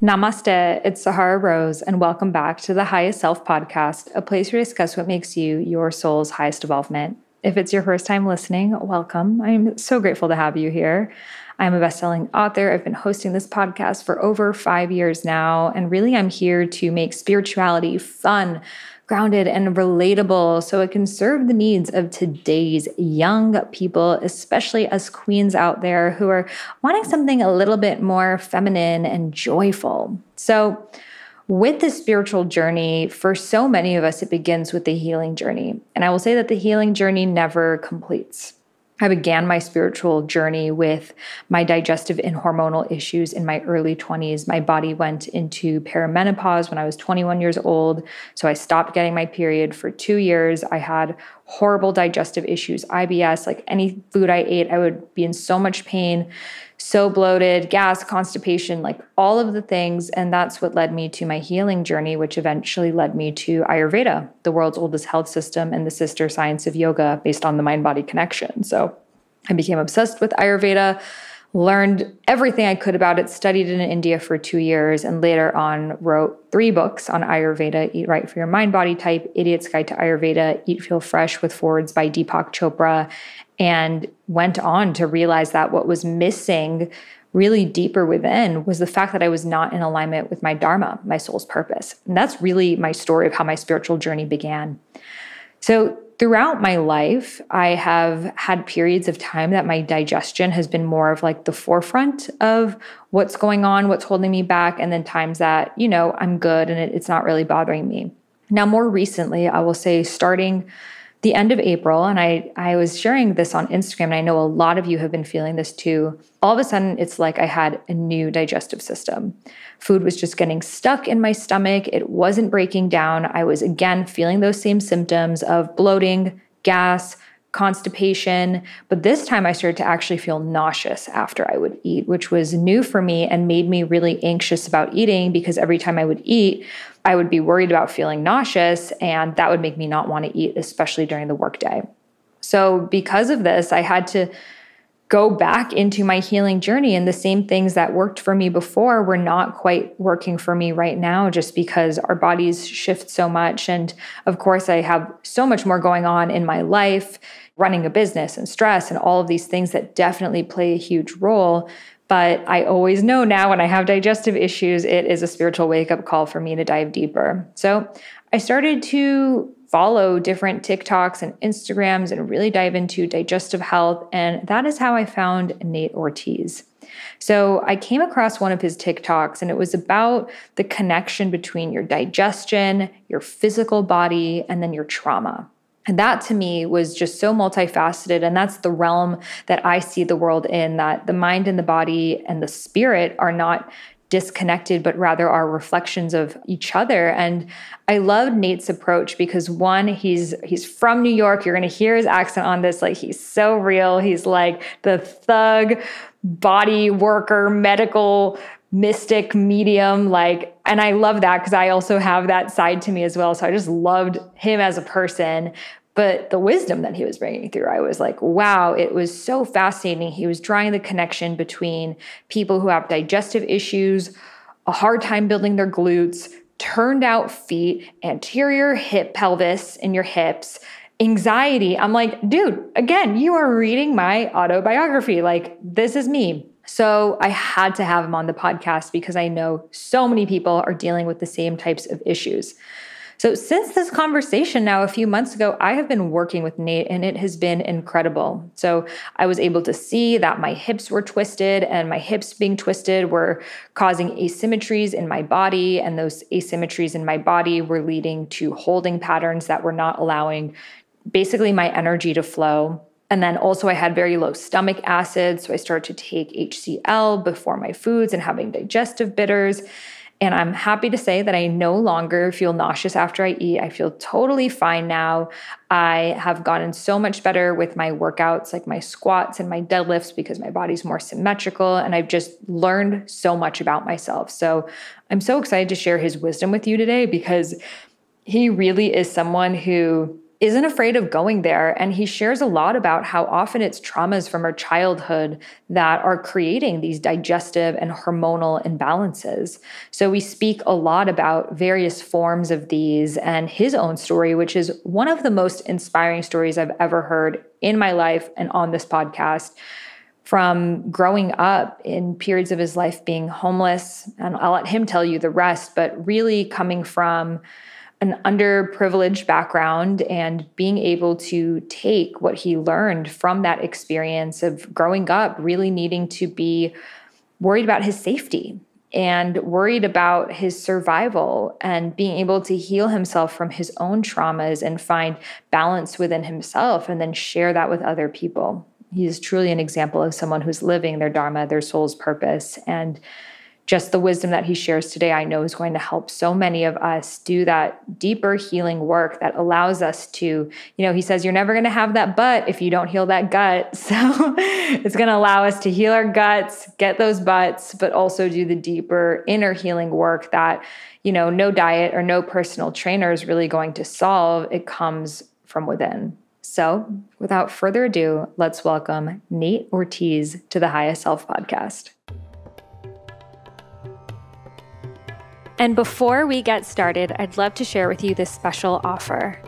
Namaste, it's Sahara Rose, and welcome back to the Highest Self podcast, a place where we discuss what makes you your soul's highest evolvement. If it's your first time listening, welcome. I'm so grateful to have you here. I'm a best-selling author. I've been hosting this podcast for over 5 years now, and really I'm here to make spirituality fun, grounded, and relatable so it can serve the needs of today's young people, especially us queens out there who are wanting something a little bit more feminine and joyful. So with the spiritual journey, for so many of us, it begins with the healing journey. And I will say that the healing journey never completes. I began my spiritual journey with my digestive and hormonal issues in my early 20s. My body went into perimenopause when I was 21 years old. So I stopped getting my period for 2 years. I had horrible digestive issues, IBS, like any food I ate, I would be in so much pain, so bloated, gas, constipation, like all of the things. And that's what led me to my healing journey, which eventually led me to Ayurveda, the world's oldest health system and the sister science of yoga based on the mind-body connection. So I became obsessed with Ayurveda, learned everything I could about it, studied in India for 2 years, and later on wrote 3 books on Ayurveda: Eat Right for Your Mind Body Type, Idiot's Guide to Ayurveda, Eat Feel Fresh with Forwards by Deepak Chopra, and went on to realize that what was missing really deeper within was the fact that I was not in alignment with my dharma, my soul's purpose. And that's really my story of how my spiritual journey began. So throughout my life, I have had periods of time that my digestion has been more of like the forefront of what's going on, what's holding me back, and then times that, I'm good and it's not really bothering me. Now, more recently, I will say starting the end of April, and I was sharing this on Instagram, and I know a lot of you have been feeling this too. All of a sudden, it's like I had a new digestive system. Food was just getting stuck in my stomach. It wasn't breaking down. I was again feeling those same symptoms of bloating, gas, constipation. But this time I started to actually feel nauseous after I would eat, which was new for me and made me really anxious about eating because every time I would eat, I would be worried about feeling nauseous, and that would make me not want to eat, especially during the workday. So because of this, I had to go back into my healing journey, and the same things that worked for me before were not quite working for me right now, just because our bodies shift so much. And of course, I have so much more going on in my life, running a business and stress and all of these things that definitely play a huge role. But I always know now when I have digestive issues, it is a spiritual wake-up call for me to dive deeper. So I started to follow different TikToks and Instagrams and really dive into digestive health. And that is how I found Nate Ortiz. So I came across one of his TikToks, and it was about the connection between your digestion, your physical body, and then your trauma. And that to me was just so multifaceted. And that's the realm that I see the world in, that the mind and the body and the spirit are not disconnected, but rather are reflections of each other. And I loved Nate's approach because one, he's from New York. You're going to hear his accent on this. Like, he's so real. He's like the thug, body worker, medical mystic medium, and I love that because I also have that side to me as well. So I just loved him as a person. But the wisdom that he was bringing through, I was like, wow, it was so fascinating. He was drawing the connection between people who have digestive issues, a hard time building their glutes, turned out feet, anterior hip pelvis in your hips, anxiety. I'm like, dude, again, you are reading my autobiography. Like, this is me. So I had to have him on the podcast because I know so many people are dealing with the same types of issues. So since this conversation now a few months ago, I have been working with Nate, and it has been incredible. So I was able to see that my hips were twisted, and my hips being twisted were causing asymmetries in my body. And those asymmetries in my body were leading to holding patterns that were not allowing basically my energy to flow. And then also I had very low stomach acid. So I started to take HCl before my foods and having digestive bitters. And I'm happy to say that I no longer feel nauseous after I eat. I feel totally fine now. I have gotten so much better with my workouts, like my squats and my deadlifts, because my body's more symmetrical. And I've just learned so much about myself. So I'm so excited to share his wisdom with you today, because he really is someone who isn't afraid of going there. And he shares a lot about how often it's traumas from our childhood that are creating these digestive and hormonal imbalances. So we speak a lot about various forms of these and his own story, which is one of the most inspiring stories I've ever heard in my life and on this podcast. From growing up in periods of his life being homeless, and I'll let him tell you the rest, but really coming from an underprivileged background and being able to take what he learned from that experience of growing up, really needing to be worried about his safety and worried about his survival and being able to heal himself from his own traumas and find balance within himself and then share that with other people. He's truly an example of someone who's living their dharma, their soul's purpose, and just the wisdom that he shares today, I know is going to help so many of us do that deeper healing work that allows us to, he says, you're never going to have that butt if you don't heal that gut. So it's going to allow us to heal our guts, get those butts, but also do the deeper inner healing work that, no diet or no personal trainer is really going to solve. It comes from within. So without further ado, let's welcome Nate Ortiz to the Highest Self podcast. And before we get started, I'd love to share with you this special offer.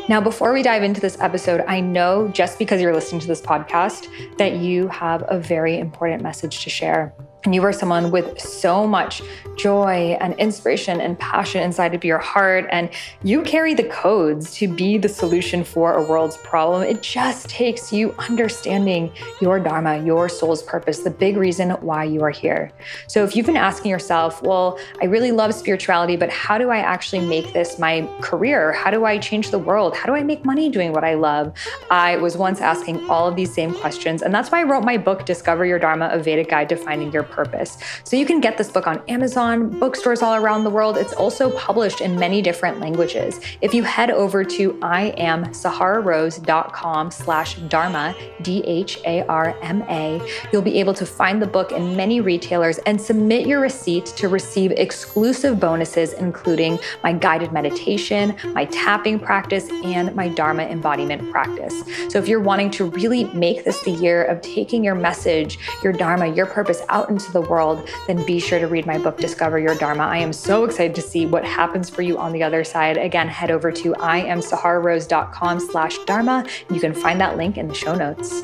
Now, before we dive into this episode, I know just because you're listening to this podcast that you have a very important message to share. And you are someone with so much joy and inspiration and passion inside of your heart, and you carry the codes to be the solution for a world's problem. It just takes you understanding your dharma, your soul's purpose, the big reason why you are here. So if you've been asking yourself, well, I really love spirituality, but how do I actually make this my career? How do I change the world? How do I make money doing what I love? I was once asking all of these same questions, and that's why I wrote my book, Discover Your Dharma, A Vedic Guide to Finding Your Purpose. So you can get this book on Amazon, bookstores all around the world. It's also published in many different languages. If you head over to iamsahararose.com/dharma, DHARMA, you'll be able to find the book in many retailers and submit your receipt to receive exclusive bonuses, including my guided meditation, my tapping practice, and my Dharma embodiment practice. So if you're wanting to really make this the year of taking your message, your Dharma, your purpose out into the world, then be sure to read my book, Discover Your Dharma. I am so excited to see what happens for you on the other side. Again, head over to iamsahararose.com/dharma. You can find that link in the show notes.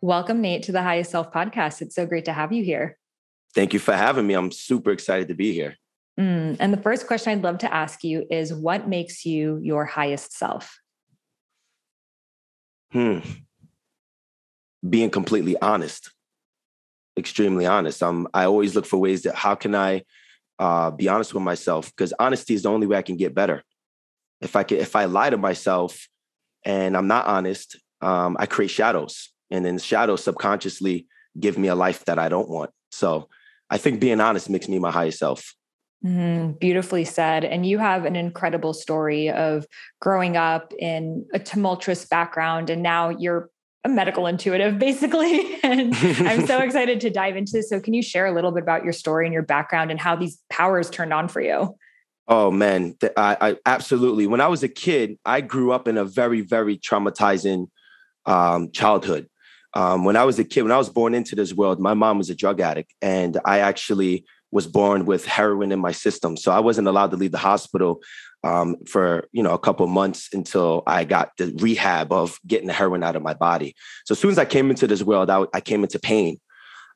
Welcome, Nate, to the Highest Self podcast. It's so great to have you here. Thank you for having me. I'm super excited to be here. And the first question I'd love to ask you is, what makes you your highest self? Being completely honest, extremely honest. I always look for ways that how can I be honest with myself? Because honesty is the only way I can get better. If I lie to myself and I'm not honest, I create shadows, and then shadows subconsciously give me a life that I don't want. So I think being honest makes me my highest self. Beautifully said. And you have an incredible story of growing up in a tumultuous background, and now you're a medical intuitive, basically. And I'm so excited to dive into this. So can you share a little bit about your story and your background and how these powers turned on for you? Oh, man. I absolutely. When I was a kid, I grew up in a very, very traumatizing childhood. When I was a kid, when I was born into this world, my mom was a drug addict, and I actually was born with heroin in my system. So I wasn't allowed to leave the hospital for, a couple of months until I got the rehab of getting the heroin out of my body. So as soon as I came into this world, I came into pain.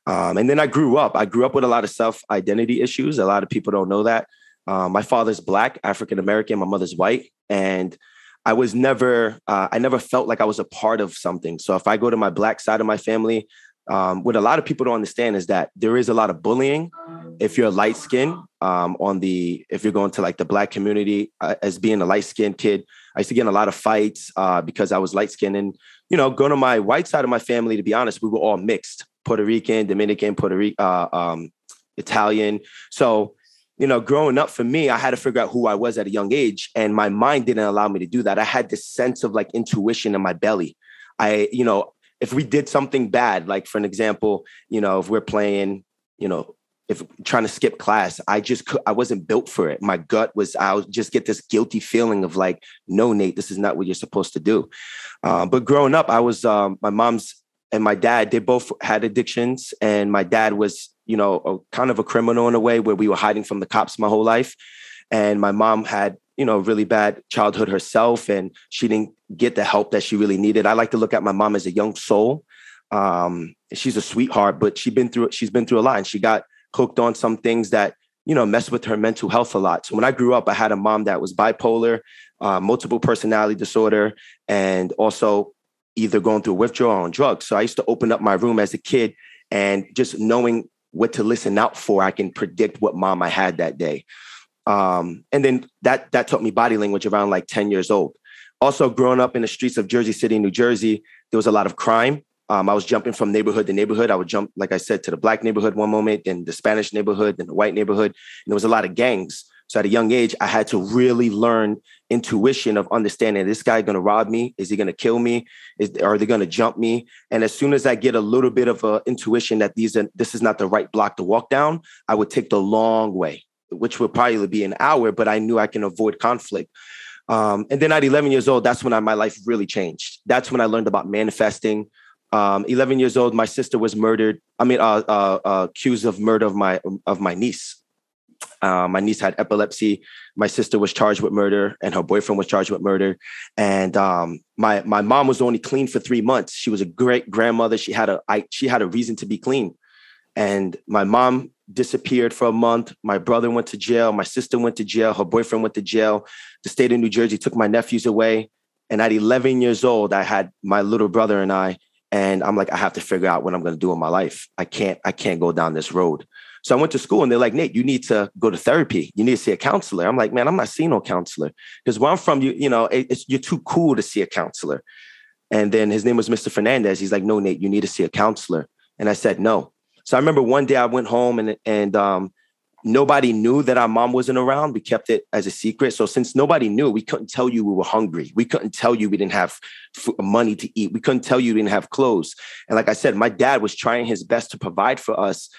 And then I grew up with a lot of self-identity issues. A lot of people don't know that. My father's Black, African-American, my mother's white. And I never felt like I was a part of something. So if I go to my Black side of my family, what a lot of people don't understand is that there is a lot of bullying if you're light skinned if you're going to like the Black community. As being a light skinned kid, I used to get in a lot of fights because I was light skinned. And, going to my white side of my family, to be honest, we were all mixed: Puerto Rican, Dominican, Italian. So, growing up for me, I had to figure out who I was at a young age, and my mind didn't allow me to do that. I had this sense of like intuition in my belly. If we did something bad, like for an example, if we're playing, if trying to skip class, I wasn't built for it. My gut was, I would just get this guilty feeling of like, no, Nate, this is not what you're supposed to do. But growing up, I was, my mom's and my dad, they both had addictions. And my dad was, kind of a criminal in a way where we were hiding from the cops my whole life. And my mom had, really bad childhood herself, and she didn't get the help that she really needed. I like to look at my mom as a young soul. She's a sweetheart, but she's been through a lot, and she got hooked on some things that, mess with her mental health a lot. So when I grew up, I had a mom that was bipolar, multiple personality disorder, and also either going through withdrawal or on drugs. So I used to open up my room as a kid, and just knowing what to listen out for, I can predict what mom I had that day. And then that taught me body language around like 10 years old. Also, growing up in the streets of Jersey City, New Jersey, there was a lot of crime. I was jumping from neighborhood to neighborhood. I would jump, like I said, to the Black neighborhood one moment, then the Spanish neighborhood, then the white neighborhood. And there was a lot of gangs. So at a young age, I had to really learn intuition of understanding, this guy going to rob me? Is he going to kill me? Are they going to jump me? And as soon as I get a little bit of a intuition that this is not the right block to walk down, I would take the long way, which would probably be an hour, but I knew I can avoid conflict. And then at 11 years old, that's when my life really changed. That's when I learned about manifesting. 11 years old, my sister was murdered. Accused of murder of my niece. My niece had epilepsy. My sister was charged with murder, and her boyfriend was charged with murder. And my mom was only clean for 3 months. She was a great grandmother. She had a reason to be clean. And my mom disappeared for a month. My brother went to jail. My sister went to jail. Her boyfriend went to jail. The state of New Jersey took my nephews away. And at 11 years old, I had my little brother and I'm like, I have to figure out what I'm going to do in my life. I can't go down this road. So I went to school, and they're like, Nate, you need to go to therapy. You need to see a counselor. I'm like, man, I'm not seeing no counselor, because where I'm from, you're too cool to see a counselor. And then his name was Mr. Fernandez. He's like, no, Nate, you need to see a counselor. And I said, no. So I remember one day I went home, and nobody knew that our mom wasn't around. We kept it as a secret. So since nobody knew, we couldn't tell you we were hungry. We couldn't tell you we didn't have money to eat. We couldn't tell you we didn't have clothes. And like I said, my dad was trying his best to provide for us,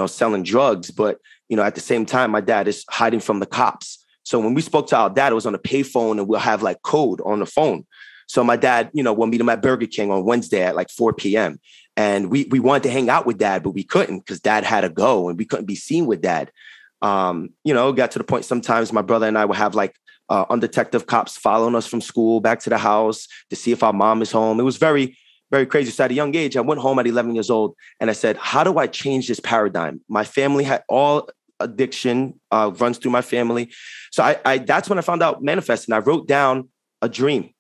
selling drugs. But, at the same time, my dad is hiding from the cops. So when we spoke to our dad, it was on a payphone, and we'll have like code on the phone. So my dad, we'll meet him at Burger King on Wednesday at like 4 p.m. And we wanted to hang out with dad, but we couldn't, because dad had to go, and we couldn't be seen with dad. It got to the point sometimes my brother and I would have like undetective cops following us from school back to the house to see if our mom is home. It was very, very crazy. So at a young age, I went home at 11 years old, and I said, how do I change this paradigm? My family had all addiction runs through my family. So that's when I found out manifesting. I wrote down a dream,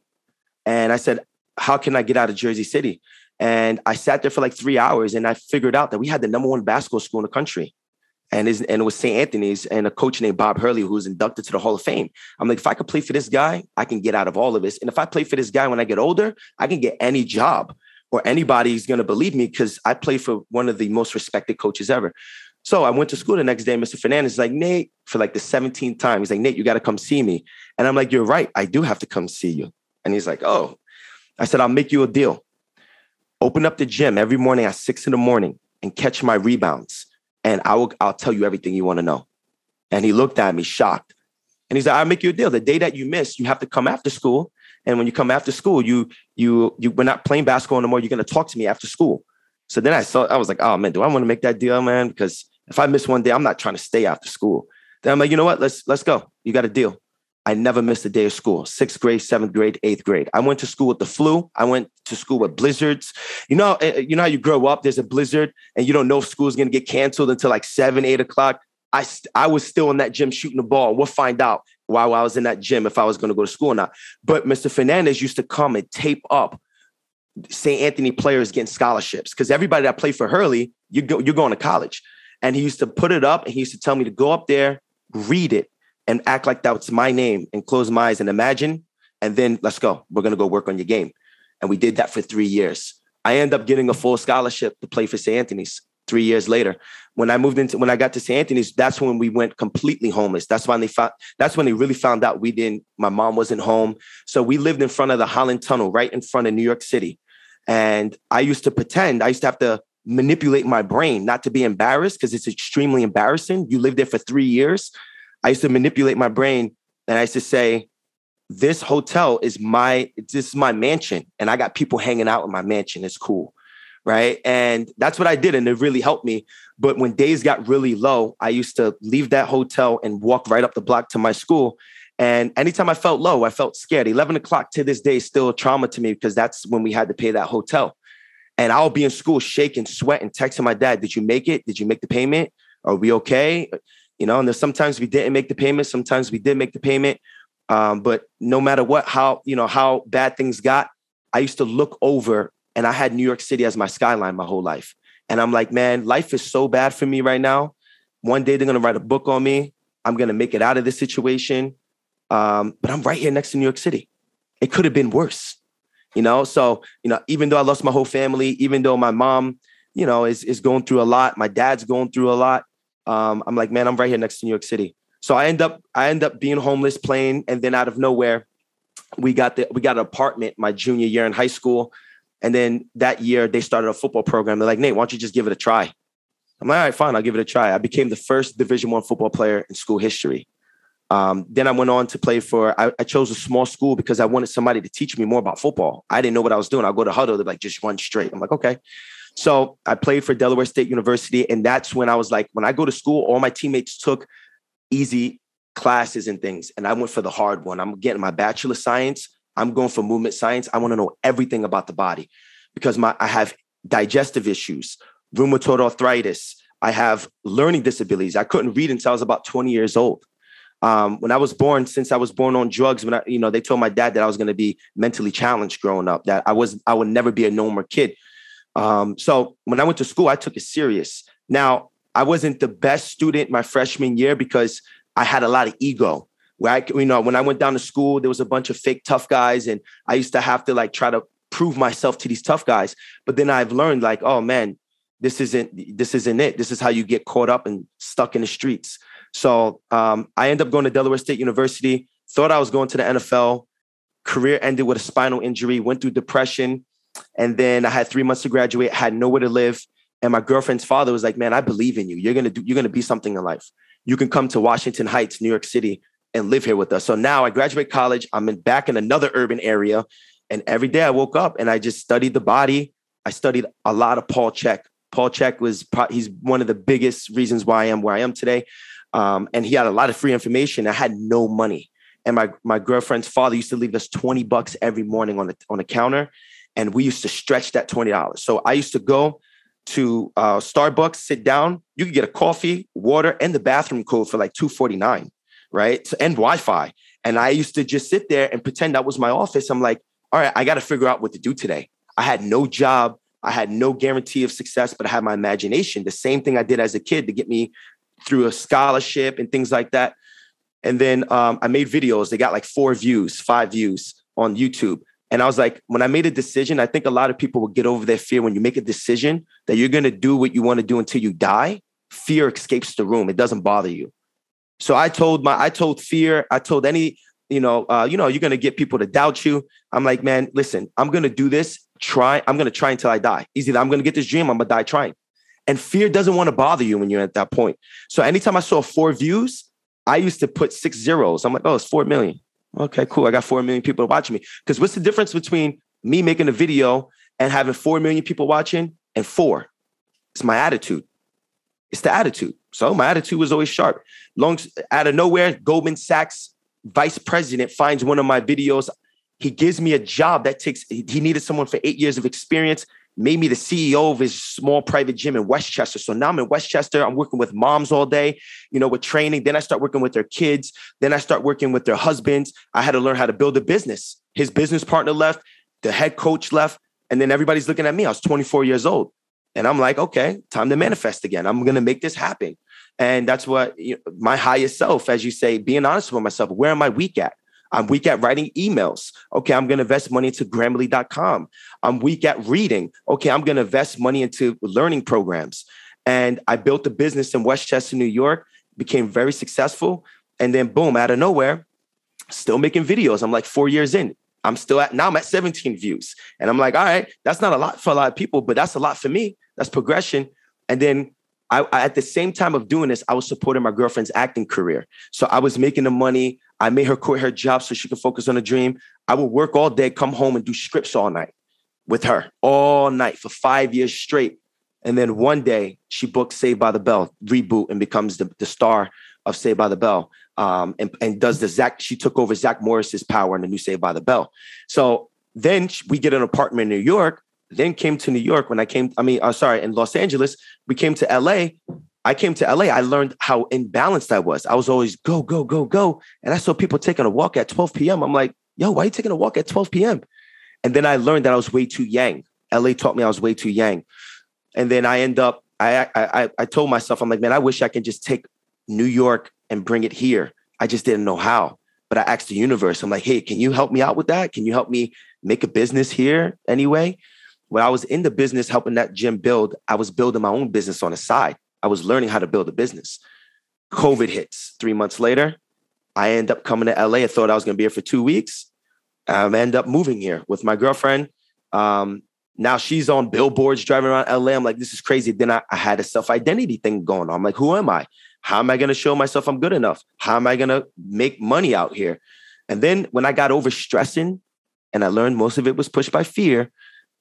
and I said, how can I get out of Jersey City? And I sat there for like 3 hours, and I figured out that we had the #1 basketball school in the country. And it was St. Anthony's, and a coach named Bob Hurley, who was inducted to the Hall of Fame. I'm like, if I could play for this guy, I can get out of all of this. And if I play for this guy when I get older, I can get any job, or anybody's going to believe me, because I play for one of the most respected coaches ever. So I went to school the next day. Mr. Fernandez is like, Nate, for like the 17th time, he's like, Nate, you got to come see me. And I'm like, you're right. I do have to come see you. And he's like, oh. I said, I'll make you a deal. Open up the gym every morning at 6 a.m. and catch my rebounds. And I'll tell you everything you want to know. And he looked at me shocked. And he's like, I'll make you a deal. The day that you miss, you have to come after school. And when you come after school, we're not playing basketball anymore. You're going to talk to me after school. So then I was like, oh man, do I want to make that deal, man? Because if I miss one day, I'm not trying to stay after school. Then I'm like, you know what? Let's go. You got a deal. I never missed a day of school. 6th grade, 7th grade, 8th grade. I went to school with the flu. I went to school with blizzards. You know how you grow up, there's a blizzard and you don't know if school's going to get canceled until like 7, 8 o'clock. I was still in that gym shooting the ball. We'll find out while I was in that gym if I was going to go to school or not. But Mr. Fernandez used to come and tape up St. Anthony players getting scholarships, because everybody that played for Hurley, you're going to college. And he used to put it up, and he used to tell me to go up there, read it, and act like that was my name, and close my eyes and imagine, and then let's go. We're going to go work on your game. And we did that for 3 years. I ended up getting a full scholarship to play for St. Anthony's 3 years later. When I got to St. Anthony's, that's when we went completely homeless. That's when they really found out my mom wasn't home. So we lived in front of the Holland Tunnel, right in front of New York City. And I used to pretend, I used to have to manipulate my brain not to be embarrassed because it's extremely embarrassing. You live there for 3 years. I used to manipulate my brain and I used to say, this hotel is this is my mansion and I got people hanging out in my mansion. It's cool. Right. And that's what I did. And it really helped me. But when days got really low, I used to leave that hotel and walk right up the block to my school. And anytime I felt low, I felt scared. 11 o'clock to this day is still a trauma to me because that's when we had to pay that hotel. And I'll be in school shaking, sweating, texting my dad, did you make it? Did you make the payment? Are we okay? You know, and there's sometimes we didn't make the payment. Sometimes we did make the payment. But no matter what, how bad things got, I used to look over and I had New York City as my skyline my whole life. And I'm like, man, life is so bad for me right now. One day they're going to write a book on me. I'm going to make it out of this situation. But I'm right here next to New York City. It could have been worse. You know, so, even though I lost my whole family, even though my mom, is going through a lot, my dad's going through a lot. I'm like, man, I'm right here next to New York City. So I end up being homeless, playing. And then out of nowhere, we got an apartment my junior year in high school. And then that year they started a football program. They're like, Nate, why don't you just give it a try? I'm like, all right, fine. I'll give it a try. I became the first Division I football player in school history. Then I went on to play I chose a small school because I wanted somebody to teach me more about football. I didn't know what I was doing. I'll go to huddle. They're like, just run straight. I'm like, okay. So I played for Delaware State University. And that's when I was like, when I go to school, all my teammates took easy classes and things. And I went for the hard one. I'm getting my bachelor of science. I'm going for movement science. I want to know everything about the body because I have digestive issues, rheumatoid arthritis. I have learning disabilities. I couldn't read until I was about 20 years old. When I was born, since I was born on drugs, they told my dad that I was going to be mentally challenged growing up, that I would never be a normal kid. So when I went to school, I took it serious. Now, I wasn't the best student my freshman year because I had a lot of ego. When I went down to school, there was a bunch of fake tough guys, and I used to have to try to prove myself to these tough guys. But then I've learned oh man, this isn't it. This is how you get caught up and stuck in the streets. So I ended up going to Delaware State University, thought I was going to the NFL, career ended with a spinal injury, went through depression. And then I had 3 months to graduate, had nowhere to live. And my girlfriend's father was like, man, I believe in you. You're going to be something in life. You can come to Washington Heights, New York City and live here with us. So now I graduate college. I'm back in another urban area. And every day I woke up and I just studied the body. I studied a lot of Paul Chek. Paul Chek he's one of the biggest reasons why I am where I am today. And he had a lot of free information. I had no money. And my girlfriend's father used to leave us $20 every morning on the counter. And we used to stretch that $20. So I used to go to Starbucks, sit down. You could get a coffee, water, and the bathroom code for $2.49, right? And Wi-Fi. And I used to just sit there and pretend that was my office. I'm like, all right, I got to figure out what to do today. I had no job. I had no guarantee of success, but I had my imagination. The same thing I did as a kid to get me through a scholarship and things like that. And then I made videos. They got 4 views, 5 views on YouTube. And I was like, when I made a decision, I think a lot of people will get over their fear. When you make a decision that you're going to do what you want to do until you die, fear escapes the room. It doesn't bother you. So I told fear, I told any, you're going to get people to doubt you. I'm like, man, listen, I'm going to do this. I'm going to try until I die. Either I'm going to get this dream, I'm going to die trying. And fear doesn't want to bother you when you're at that point. So anytime I saw 4 views, I used to put 6 zeros. I'm like, oh, it's 4 million. Okay, cool. I got 4 million people watching me. Because what's the difference between me making a video and having 4 million people watching and 4? It's my attitude. It's the attitude. So my attitude was always sharp. Out of nowhere, Goldman Sachs vice president finds one of my videos. He gives me a job he needed someone for 8 years of experience, made me the CEO of his small private gym in Westchester. So now I'm in Westchester. I'm working with moms all day, with training. Then I start working with their kids. Then I start working with their husbands. I had to learn how to build a business. His business partner left. The head coach left. And then everybody's looking at me. I was 24 years old. And I'm like, okay, time to manifest again. I'm going to make this happen. And that's what my highest self, as you say, being honest with myself. Where am I weak at? I'm weak at writing emails. Okay, I'm going to invest money into Grammarly.com. I'm weak at reading. Okay, I'm going to invest money into learning programs. And I built a business in Westchester, New York, became very successful. And then boom, out of nowhere, still making videos. I'm 4 years in. I'm at 17 views. And I'm like, all right, that's not a lot for a lot of people, but that's a lot for me. That's progression. And then I at the same time of doing this, I was supporting my girlfriend's acting career. So I was making the money. I made her quit her job so she could focus on a dream. I would work all day, come home and do scripts all night with her, all night for 5 years straight. And then one day she booked Saved by the Bell reboot and becomes the star of Saved by the Bell. And does she took over Zach Morris's power in the new Saved by the Bell. So then we get an apartment in New York, then came to New York in Los Angeles. We came to LA. I came to LA. I learned how imbalanced I was. I was always go, go, go, go. And I saw people taking a walk at 12 p.m. I'm like, yo, why are you taking a walk at 12 p.m.? And then I learned that I was way too yang. LA taught me I was way too yang. And then I told myself, I'm like, man, I wish I could just take New York and bring it here. I just didn't know how. But I asked the universe, I'm like, hey, can you help me out with that? Can you help me make a business here anyway? When I was in the business helping that gym build, I was building my own business on the side. I was learning how to build a business. COVID hits. 3 months later, I end up coming to LA. I thought I was going to be here for 2 weeks. I end up moving here with my girlfriend. Now she's on billboards driving around LA. I'm like, this is crazy. Then I had a self-identity thing going on. I'm like, who am I? How am I going to show myself I'm good enough? How am I going to make money out here? And then when I got over stressing and I learned most of it was pushed by fear,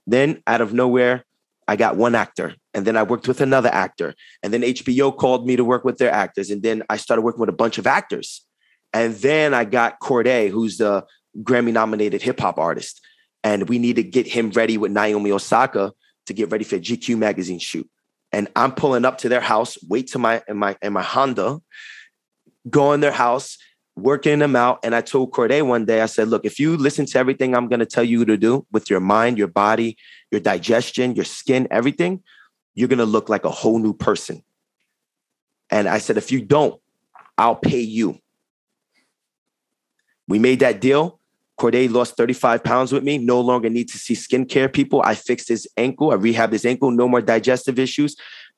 then out of nowhere, I got one actor. And then I worked with another actor. And then HBO called me to work with their actors. And then I started working with a bunch of actors. And then I got Corday, who's the Grammy-nominated hip-hop artist. And we need to get him ready with Naomi Osaka to get ready for a GQ magazine shoot. And I'm pulling up to their house, wait to my Honda, go in their house, working them out. And I told Corday one day, I said, look, if you listen to everything I'm going to tell you to do with your mind, your body, your digestion, your skin, everything, you're going to look like a whole new person. And I said, if you don't, I'll pay you. We made that deal. Corday lost 35 pounds with me, no longer need to see skincare people. I fixed his ankle. I rehabbed his ankle. No more digestive issues.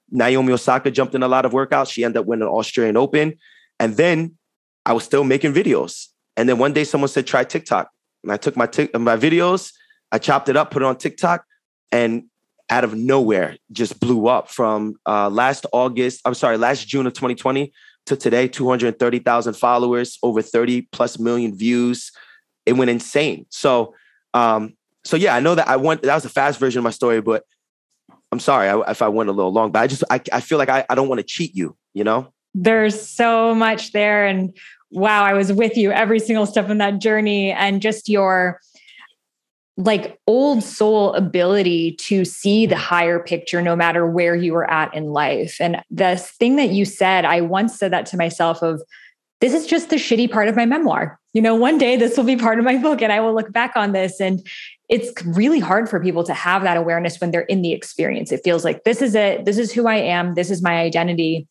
Naomi Osaka jumped in a lot of workouts. She ended up winning the Australian Open. And then I was still making videos. And then one day someone said, try TikTok. And I took my videos, I chopped it up, put it on TikTok, and out of nowhere just blew up from last June of 2020 to today, 230,000 followers, over 30 plus million views. It went insane. So yeah, I know that that was a fast version of my story, but I'm sorry if I went a little long, but I feel like I don't want to cheat you, you know? There's so much there. And wow, I was with you every single step in that journey, and just your like old soul ability to see the higher picture, no matter where you were at in life. And the thing that you said, I once said that to myself of, this is just the shitty part of my memoir. You know, one day this will be part of my book and I will look back on this. And it's really hard for people to have that awareness when they're in the experience. It feels like this is it. This is who I am. This is my identity.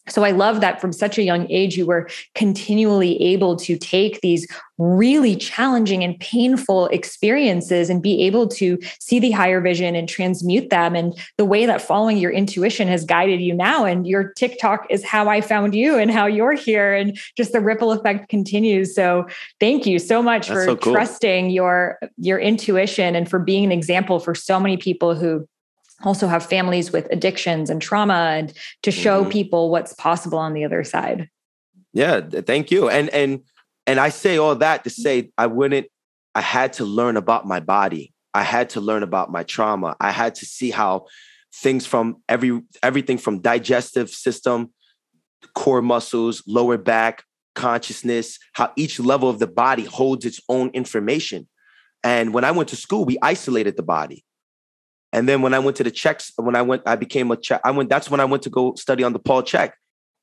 So I love that from such a young age, you were continually able to take these really challenging and painful experiences and be able to see the higher vision and transmute them. And the way that following your intuition has guided you now, and your TikTok is how I found you and how you're here, and just the ripple effect continues. So thank you so much for trusting your intuition, and for being an example for so many people who also have families with addictions and trauma, and to show people what's possible on the other side. Yeah. Thank you. And I say all that to say, I had to learn about my body. I had to learn about my trauma. I had to see how things from everything from digestive system, core muscles, lower back, consciousness, how each level of the body holds its own information. And when I went to school, we isolated the body. And then when I went to the checks, I became a check. That's when I went to go study on the Paul Chek.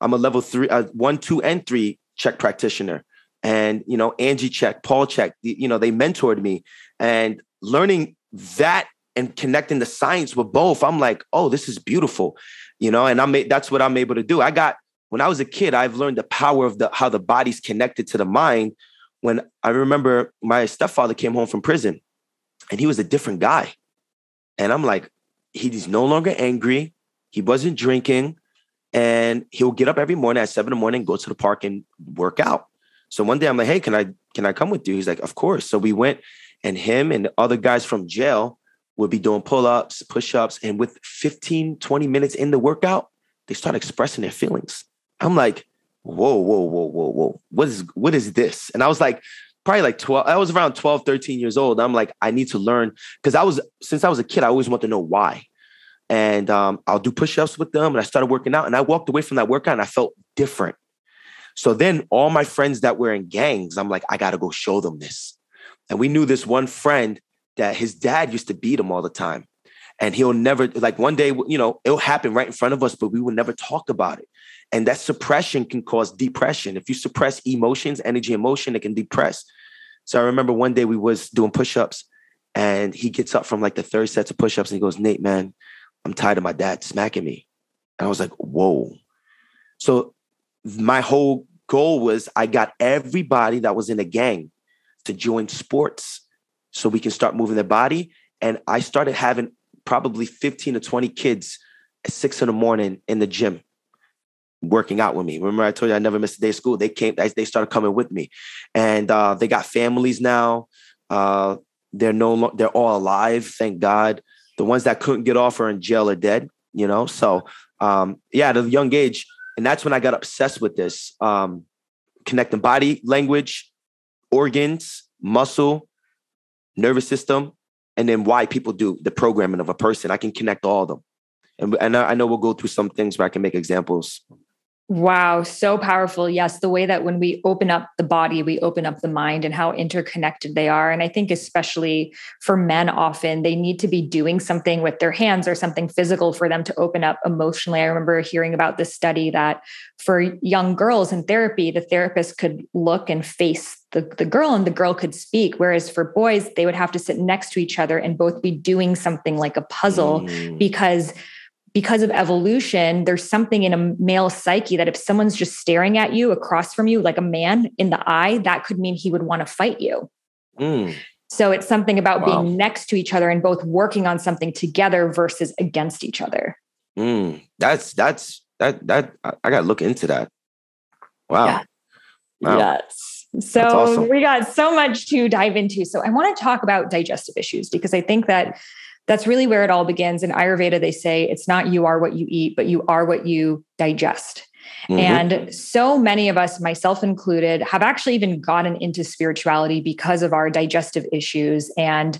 I'm a level 3, 1, 2, and 3 Chek practitioner. And, you know, Angie Chek, Paul Chek, you know, they mentored me, and learning that and connecting the science with both. I'm like, oh, this is beautiful, you know, and that's what I'm able to do. When I was a kid, I've learned the power of how the body's connected to the mind. When I remember my stepfather came home from prison, and he was a different guy. And I'm like, he's no longer angry. He wasn't drinking. And he'll get up every morning at 7 a.m, go to the park and work out. So one day I'm like, hey, can I come with you? He's like, of course. So we went, and him and the other guys from jail would be doing pull-ups, push-ups, and with 15, 20 minutes in the workout, they start expressing their feelings. I'm like, whoa. What is this? And I was like, probably like 12, I was around 12, 13 years old. I'm like, I need to learn, because since I was a kid, I always wanted to know why. And I'll do push-ups with them. And I started working out, and I walked away from that workout and I felt different. So then all my friends that were in gangs, I'm like, I got to go show them this. And we knew this one friend that his dad used to beat him all the time. And he'll never, like one day, you know, it'll happen right in front of us, but we would never talk about it. And that suppression can cause depression. If you suppress emotions, energy, emotion, it can depress. So I remember one day we was doing push-ups, and he gets up from like the third set of push-ups and he goes, Nate, man, I'm tired of my dad smacking me. And I was like, whoa. So my whole goal was I got everybody that was in a gang to join sports so we can start moving their body. And I started having probably 15 to 20 kids at 6 a.m. in the gym working out with me. Remember I told you I never missed a day of school? They started coming with me, and they got families now. They're all alive. Thank God. The ones that couldn't get off are in jail or dead, you know? So at a young age. And that's when I got obsessed with this, connecting body, language, organs, muscle, nervous system, and then why people do the programming of a person. I can connect all of them. And I know we'll go through some things where I can make examples. Wow, so powerful. Yes, the way that when we open up the body, we open up the mind, and how interconnected they are. And I think especially for men, often they need to be doing something with their hands or something physical for them to open up emotionally. I remember hearing about this study that for young girls in therapy, the therapist could look and face the girl, and the girl could speak. Whereas for boys, they would have to sit next to each other and both be doing something like a puzzle, because of evolution, there's something in a male psyche that if someone's just staring at you across from you, like a man in the eye, that could mean he would want to fight you. So it's something about being next to each other and both working on something together versus against each other. That I got to look into that. Wow. Yeah. Wow. Yes. So awesome. We got so much to dive into. So I want to talk about digestive issues, because I think that that's really where it all begins. In Ayurveda, they say it's not you are what you eat, but you are what you digest. And so many of us, myself included, have actually even gotten into spirituality because of our digestive issues. And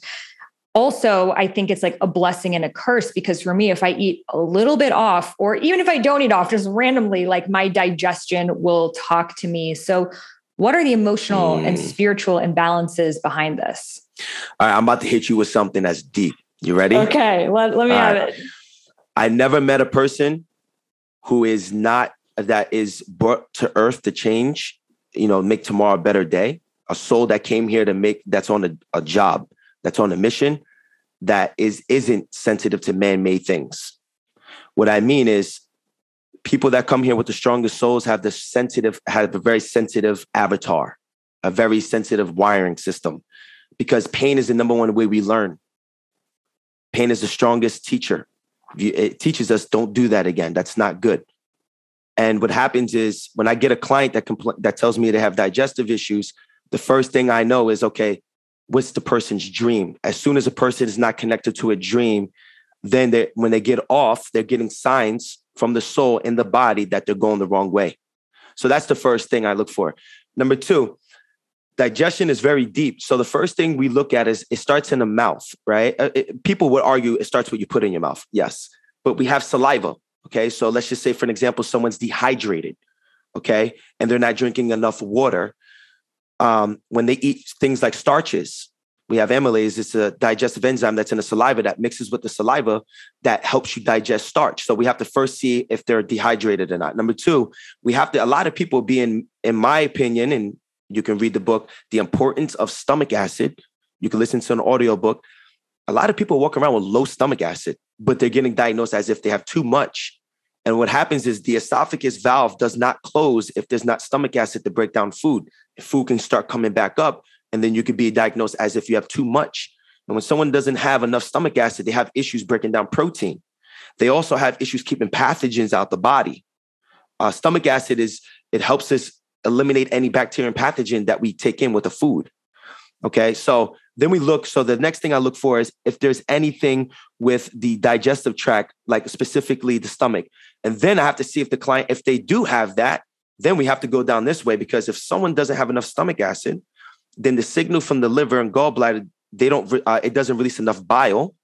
also, I think it's like a blessing and a curse, because for me, if I eat a little bit off, or even if I don't eat off, just randomly, like my digestion will talk to me. So what are the emotional and spiritual imbalances behind this? All right, I'm about to hit you with something that's deep. You ready? Okay, let me have it. I never met a person who is not, that is brought to earth to change, make tomorrow a better day. A soul that came here to make, that's on a job, that's on a mission, that isn't sensitive to man-made things. What I mean is, people that come here with the strongest souls have a very sensitive avatar, a very sensitive wiring system, because pain is the number one way we learn. Pain is the strongest teacher. It teaches us, don't do that again. That's not good. And what happens is, when I get a client that tells me they have digestive issues, the first thing I know is, okay, what's the person's dream? As soon as a person is not connected to a dream, then when they get off, they're getting signs from the soul in the body that they're going the wrong way. So that's the first thing I look for. Number two, digestion is very deep. So the first thing we look at is it starts in the mouth, right? People would argue it starts what you put in your mouth. Yes. But we have saliva. Okay. So let's just say, for an example, someone's dehydrated. Okay. And they're not drinking enough water. When they eat things like starches, we have amylase. It's a digestive enzyme that's in the saliva that mixes with the saliva that helps you digest starch. So we have to first see if they're dehydrated or not. Number two, a lot of people in my opinion, and you can read the book, The Importance of Stomach Acid. You can listen to an audio book. A lot of people walk around with low stomach acid, but they're getting diagnosed as if they have too much. And what happens is the esophagus valve does not close if there's not stomach acid to break down food. Food can start coming back up, and then you could be diagnosed as if you have too much. And when someone doesn't have enough stomach acid, they have issues breaking down protein. They also have issues keeping pathogens out the body. Stomach acid it helps us eliminate any bacteria and pathogen that we take in with the food. Okay. So Then we look. So the next thing I look for is if there's anything with the digestive tract, like specifically the stomach. And then I have to see if the client, if they do have that, then we have to go down this way, because if someone doesn't have enough stomach acid, then the signal from the liver and gallbladder, it doesn't release enough bile,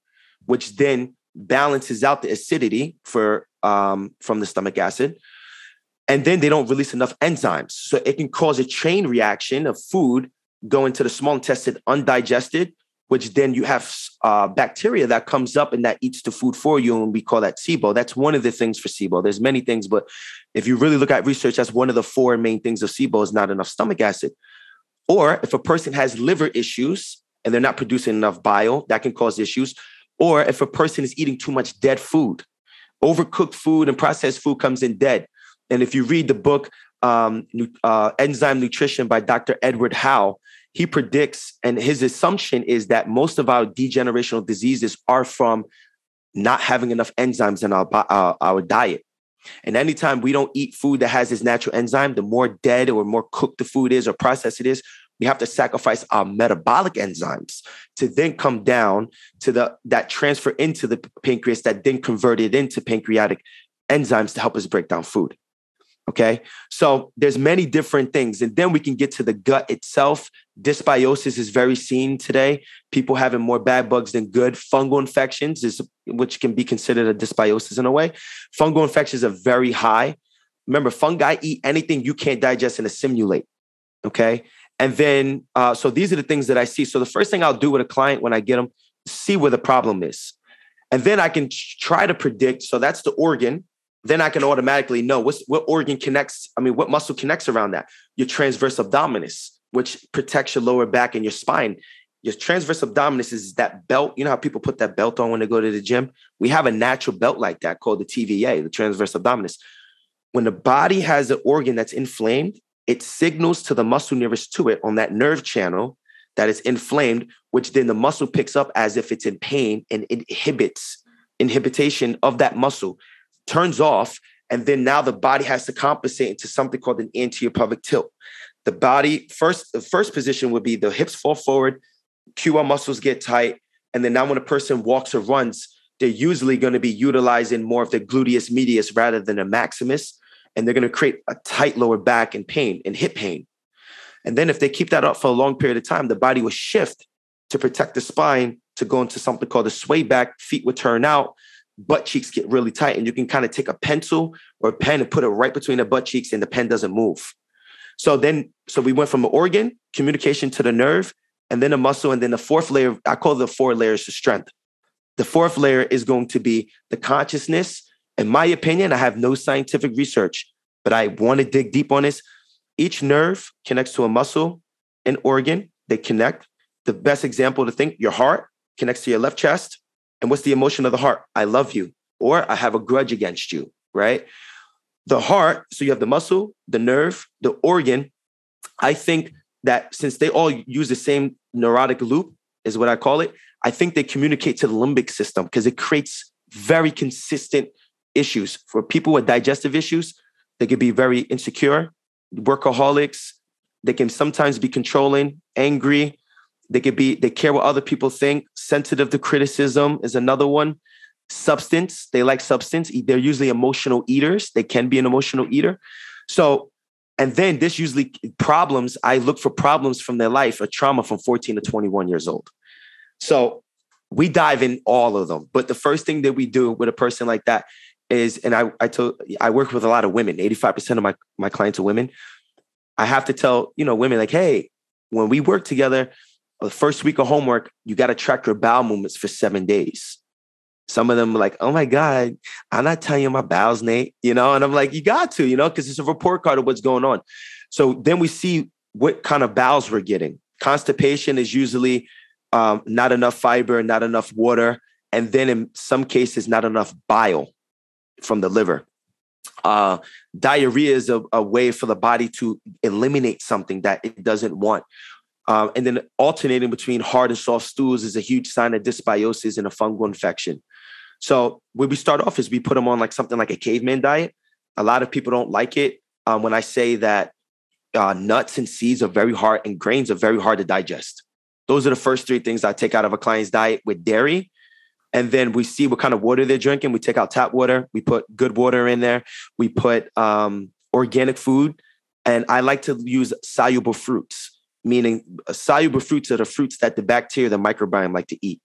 which then balances out the acidity from the stomach acid. And then they don't release enough enzymes. So it can cause a chain reaction of food going to the small intestine undigested, which then you have bacteria that comes up and that eats the food for you. And we call that SIBO. That's one of the things for SIBO. There's many things, but if you really look at research, that's one of the 4 main things of SIBO is not enough stomach acid. Or if a person has liver issues and they're not producing enough bile, that can cause issues. Or if a person is eating too much dead food, overcooked food and processed food comes in dead. And if you read the book, Enzyme Nutrition by Dr. Edward Howe, he predicts, and his assumption is that most of our degenerational diseases are from not having enough enzymes in our diet. And anytime we don't eat food that has this natural enzyme, the more dead or more cooked the food is or processed it is, we have to sacrifice our metabolic enzymes to then come down to that transfer into the pancreas that then convert it into pancreatic enzymes to help us break down food. Okay, so there's many different things. And then we can get to the gut itself. Dysbiosis is very seen today. People having more bad bugs than good. Fungal infections, which can be considered a dysbiosis in a way. Fungal infections are very high. Remember, fungi eat anything you can't digest and assimilate. Okay, and then, so these are the things that I see. So the first thing I'll do with a client when I get them, see where the problem is. And then I can try to predict. So that's the organ. Then I can automatically know what muscle connects around that. Your transverse abdominis, which protects your lower back and your spine. Your transverse abdominis is that belt. You know how people put that belt on when they go to the gym? We have a natural belt like that called the TVA, the transverse abdominis. When the body has an organ that's inflamed, it signals to the muscle nearest to it on that nerve channel that is inflamed, which then the muscle picks up as if it's in pain and inhibition of that muscle turns off. And then now the body has to compensate into something called an anterior pelvic tilt. The first position would be the hips fall forward, QR muscles get tight. And then now when a person walks or runs, they're usually going to be utilizing more of the gluteus medius rather than the maximus. And they're going to create a tight lower back and pain and hip pain. And then if they keep that up for a long period of time, the body will shift to protect the spine to go into something called a sway back. Feet would turn out, butt cheeks get really tight. And you can kind of take a pencil or a pen and put it right between the butt cheeks and the pen doesn't move. So we went from an organ, communication to the nerve, and then a muscle. And then the fourth layer, I call the 4 layers of strength. The fourth layer is going to be the consciousness. In my opinion, I have no scientific research, but I want to dig deep on this. Each nerve connects to a muscle, an organ. They connect. The best example to think, your heart connects to your left chest. And what's the emotion of the heart? I love you, or I have a grudge against you, right? The heart, so you have the muscle, the nerve, the organ. I think that since they all use the same neurotic loop, is what I call it, I think they communicate to the limbic system because it creates very consistent issues. For people with digestive issues, they could be very insecure, workaholics. They can sometimes be controlling, angry. They care what other people think. Sensitive to criticism is another one. Substance, they like substance. They're usually emotional eaters. They can be an emotional eater. So, and then this usually problems, I look for problems from their life or trauma from 14 to 21 years old. So we dive in all of them. But the first thing that we do with a person like that is, and I work with a lot of women, 85% of my clients are women. I have to tell, women like, hey, when we work together, the first week of homework, you got to track your bowel movements for 7 days. Some of them are like, oh my God, I'm not telling you my bowels, Nate, and I'm like, you got to, because it's a report card of what's going on. So then we see what kind of bowels we're getting. Constipation is usually not enough fiber, not enough water. And then in some cases, not enough bile from the liver. Diarrhea is a way for the body to eliminate something that it doesn't want. And then alternating between hard and soft stools is a huge sign of dysbiosis and a fungal infection. So where we start off is we put them on something like a caveman diet. A lot of people don't like it when I say that nuts and seeds are very hard and grains are very hard to digest. Those are the first three things I take out of a client's diet with dairy. And then we see what kind of water they're drinking. We take out tap water. We put good water in there. We put organic food. And I like to use soluble fruits, meaning soluble fruits are the fruits that the bacteria, the microbiome like to eat.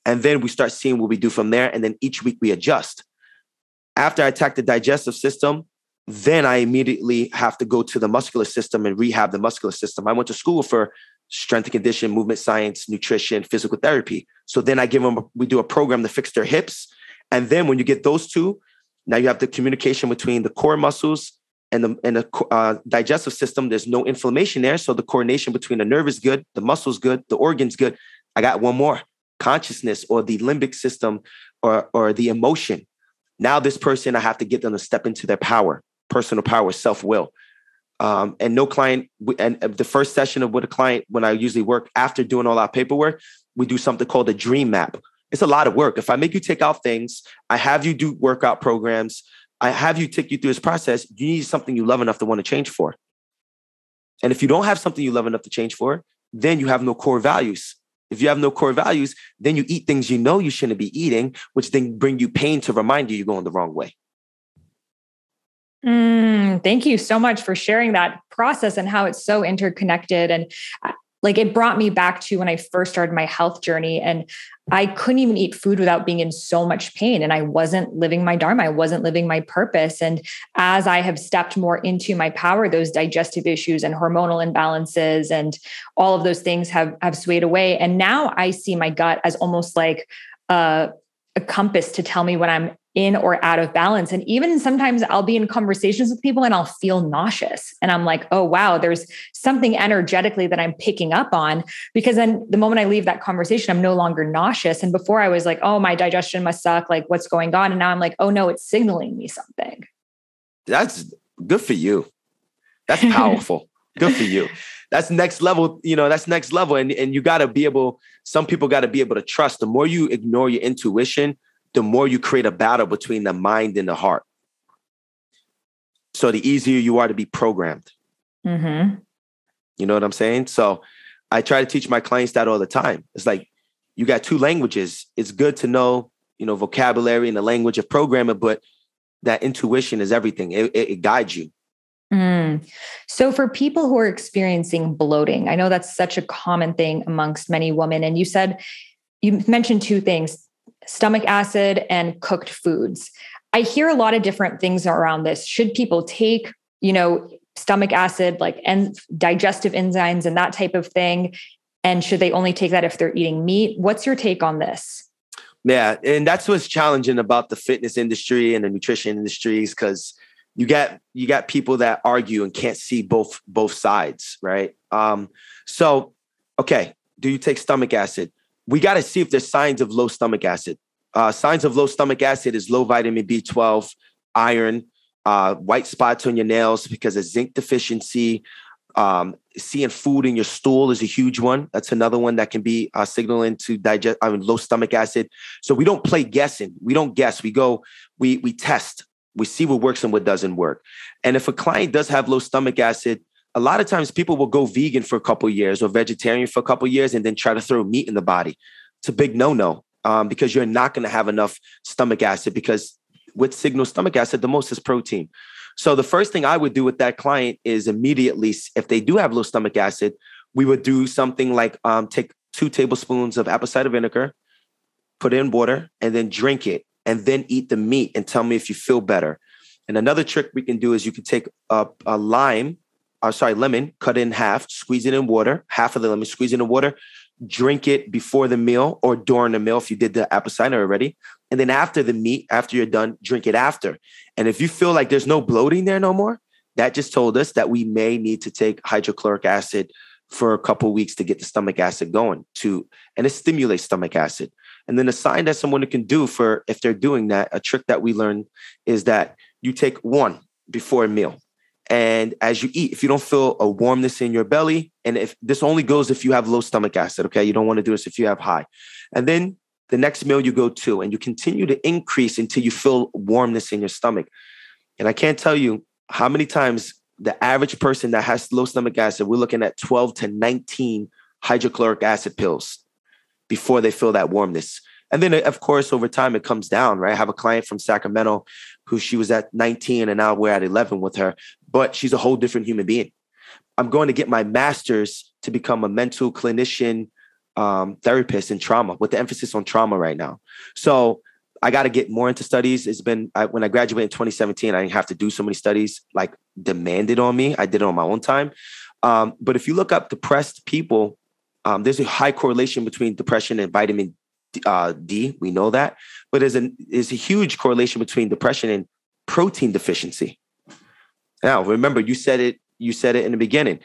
And then we start seeing what we do from there. And then each week we adjust. After I attack the digestive system, then I immediately have to go to the muscular system and rehab the muscular system. I went to school for strength and condition, movement science, nutrition, physical therapy. So then we do a program to fix their hips. And then when you get those two, now you have the communication between the core muscles and the digestive system. There's no inflammation there. So the coordination between the nerve is good, the muscle's good, the organ's good. I got one more, consciousness or the limbic system or the emotion. Now this person, I have to get them to step into their power, personal power, self-will. And no client, and the first session with a client, when I usually work after doing all our paperwork, we do something called a dream map. It's a lot of work. If I make you take out things, I have you do workout programs, I have you take you through this process, you need something you love enough to want to change for. And if you don't have something you love enough to change for, then you have no core values. If you have no core values, then you eat things you know you shouldn't be eating, which then bring you pain to remind you you're going the wrong way. Thank you so much for sharing that process and how it's so interconnected. And like, it brought me back to when I first started my health journey, and I couldn't even eat food without being in so much pain. And I wasn't living my dharma. I wasn't living my purpose. And as I have stepped more into my power, those digestive issues and hormonal imbalances and all of those things have swayed away. And now I see my gut as almost like a compass to tell me when I'm in or out of balance. And even sometimes I'll be in conversations with people and I'll feel nauseous. And I'm like, oh, wow, there's something energetically that I'm picking up on, because then the moment I leave that conversation, I'm no longer nauseous. And before I was like, oh, my digestion must suck. Like, what's going on? And now I'm like, oh no, it's signaling me something. That's good for you. That's powerful. Good for you. That's next level. That's next level. And you got to be able, some people got to be able to trust. The more you ignore your intuition, the more you create a battle between the mind and the heart. So the easier you are to be programmed. Mm-hmm. You know what I'm saying? So I try to teach my clients that all the time. It's like, you got two languages. It's good to know, vocabulary and the language of programming, but that intuition is everything. It guides you. So for people who are experiencing bloating, I know that's such a common thing amongst many women. And you mentioned two things: stomach acid and cooked foods. I hear a lot of different things around this. Should people take, stomach acid, and digestive enzymes and that type of thing? And should they only take that if they're eating meat? What's your take on this? Yeah. And that's what's challenging about the fitness industry and the nutrition industries, because you got people that argue and can't see both sides, right? So, okay, do you take stomach acid? We got to see if there's signs of low stomach acid. Signs of low stomach acid is low vitamin B12, iron, white spots on your nails because of zinc deficiency. Seeing food in your stool is a huge one. That's another one that can be signaling to low stomach acid. So we don't play guessing. We don't guess. We test. We see what works and what doesn't work. And if a client does have low stomach acid, a lot of times people will go vegan for a couple of years or vegetarian for a couple of years and then try to throw meat in the body. It's a big no-no because you're not going to have enough stomach acid, because what signals stomach acid the most is protein. So the first thing I would do with that client is immediately, if they do have low stomach acid, we would do something like take 2 tablespoons of apple cider vinegar, put it in water, and then drink it, and then eat the meat and tell me if you feel better. And another trick we can do is you can take a lemon, cut it in half, squeeze it in water, half of the lemon, squeeze it in water, drink it before the meal or during the meal if you did the apple cider already. And then after the meat, after you're done, drink it after. And if you feel like there's no bloating there no more, that just told us that we may need to take hydrochloric acid for a couple of weeks to get the stomach acid going and it stimulates stomach acid. And then a sign that someone can do for if they're doing that, a trick that we learned is that you take one before a meal. And as you eat, if you don't feel a warmness in your belly, and if this only goes if you have low stomach acid, okay, you don't want to do this if you have high. And then the next meal you go to, and you continue to increase until you feel warmness in your stomach. And I can't tell you how many times the average person that has low stomach acid, we're looking at 12 to 19 hydrochloric acid pills before they feel that warmness. And then, of course, over time, it comes down, right? I have a client from Sacramento who she was at 19 and now we're at 11 with her, but she's a whole different human being. I'm going to get my master's to become a mental clinician therapist in trauma with the emphasis on trauma right now. So I got to get more into studies. It's been, when I graduated in 2017, I didn't have to do so many studies like demanded on me. I did it on my own time. But if you look up depressed people, there's a high correlation between depression and vitamin D. We know that, but there's a huge correlation between depression and protein deficiency. Now, remember, you said it in the beginning.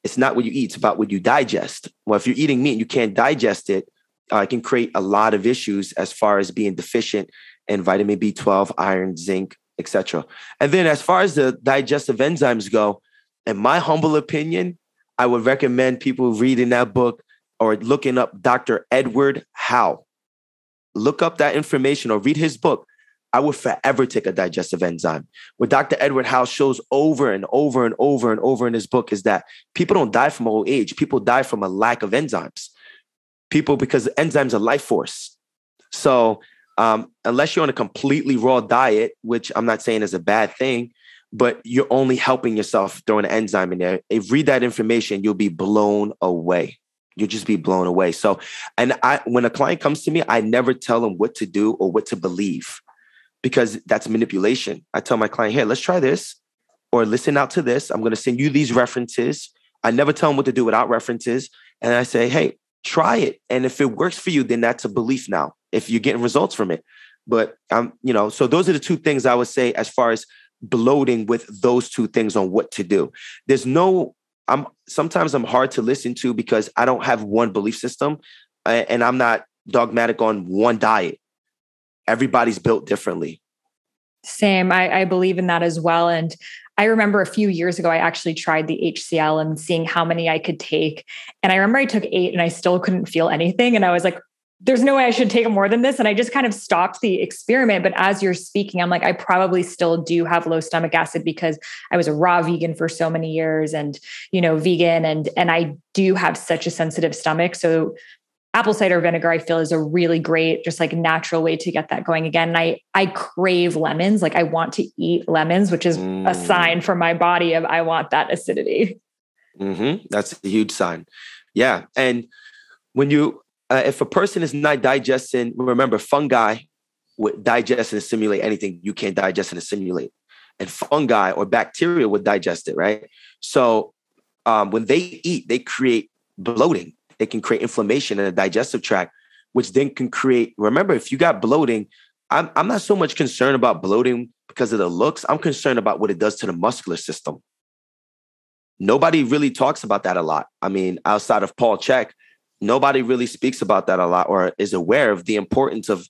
It's not what you eat, it's about what you digest. Well, if you're eating meat and you can't digest it, it can create a lot of issues as far as being deficient in vitamin B12, iron, zinc, etc. And then as far as the digestive enzymes go, in my humble opinion, I would recommend people reading that book or looking up Dr. Edward Howe. Look up that information or read his book. I would forever take a digestive enzyme. What Dr. Edward Howe shows over and over and over and over in his book is that people don't die from old age. People die from a lack of enzymes. Because enzymes are life force. So unless you're on a completely raw diet, which I'm not saying is a bad thing, but you're only helping yourself throwing an enzyme in there. If you read that information, you'll be blown away. You'll just be blown away. So, when a client comes to me, I never tell them what to do or what to believe, because that's manipulation. I tell my client, hey, let's try this, or listen out to this. I'm going to send you these references. I never tell them what to do without references. And I say, hey, try it. And if it works for you, then that's a belief now, if you're getting results from it. But, so those are the two things I would say as far as bloating with those two things on what to do. Sometimes I'm hard to listen to because I don't have one belief system and I'm not dogmatic on one diet. Everybody's built differently. Same. I believe in that as well. And I remember a few years ago, I actually tried the HCL and seeing how many I could take. And I remember I took 8 and I still couldn't feel anything. And I was like, there's no way I should take more than this. And I just kind of stopped the experiment. But as you're speaking, I'm like, I probably still do have low stomach acid because I was a raw vegan for so many years and, vegan. And I do have such a sensitive stomach. So apple cider vinegar, I feel, is a really great, just like natural way to get that going again. And I crave lemons. Like I want to eat lemons, which is a sign from my body of, I want that acidity. Mm-hmm. That's a huge sign. Yeah. And when if a person is not digesting, remember, fungi would digest and assimilate anything you can't digest and assimilate. And fungi or bacteria would digest it, right? So when they eat, they create bloating. They can create inflammation in the digestive tract, which then can create, remember, if you got bloating, I'm not so much concerned about bloating because of the looks. I'm concerned about what it does to the muscular system. Nobody really talks about that a lot. I mean, outside of Paul Chek, nobody really speaks about that a lot or is aware of the importance of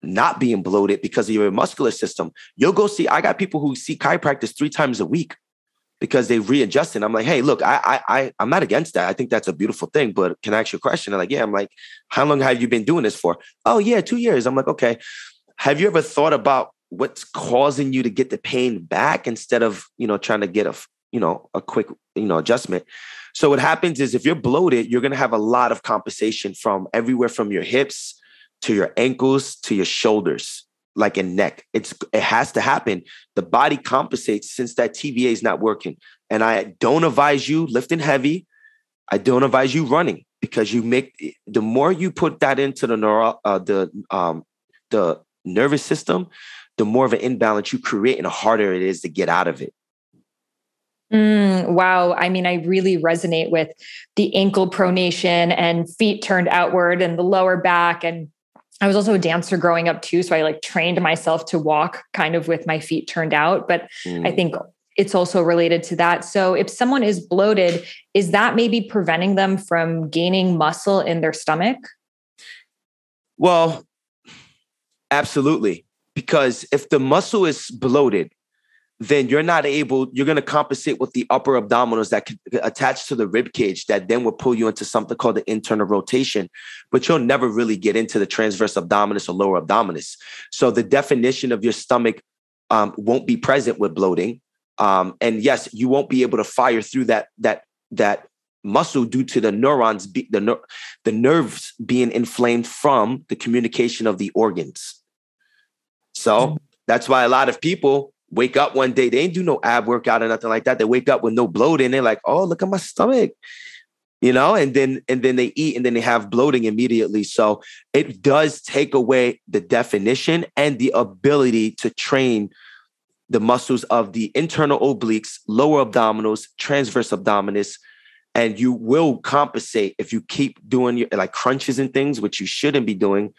not being bloated because of your muscular system. You'll go see, I got people who see chiropractors 3 times a week because they readjust it. I'm like, hey, look, I'm not against that. I think that's a beautiful thing, but can I ask you a question? They're like, yeah. I'm like, how long have you been doing this for? Oh yeah, 2 years. I'm like, okay. Have you ever thought about what's causing you to get the pain back instead of, trying to get a quick, adjustment? So what happens is if you're bloated, you're going to have a lot of compensation from everywhere from your hips to your ankles to your shoulders, like in neck. It has to happen. The body compensates since that TVA is not working. And I don't advise you lifting heavy. I don't advise you running because the more you put that into the nervous system, the more of an imbalance you create and the harder it is to get out of it. Wow. I mean, I really resonate with the ankle pronation and feet turned outward and the lower back. And I was also a dancer growing up too. So I trained myself to walk kind of with my feet turned out, but I think it's also related to that. So if someone is bloated, is that maybe preventing them from gaining muscle in their stomach? Well, absolutely. Because if the muscle is bloated, then you're going to compensate with the upper abdominals that can attach to the rib cage that then will pull you into something called the internal rotation, but you'll never really get into the transverse abdominis or lower abdominis. So the definition of your stomach won't be present with bloating. And yes, you won't be able to fire through that muscle due to the neurons, the nerves being inflamed from the communication of the organs. So that's why a lot of people wake up one day, they ain't do no ab workout or nothing like that. They wake up with no bloating. They're like, oh, look at my stomach, and then they eat and then they have bloating immediately. So it does take away the definition and the ability to train the muscles of the internal obliques, lower abdominals, transverse abdominis. And you will compensate if you keep doing your like crunches and things, which you shouldn't be doing,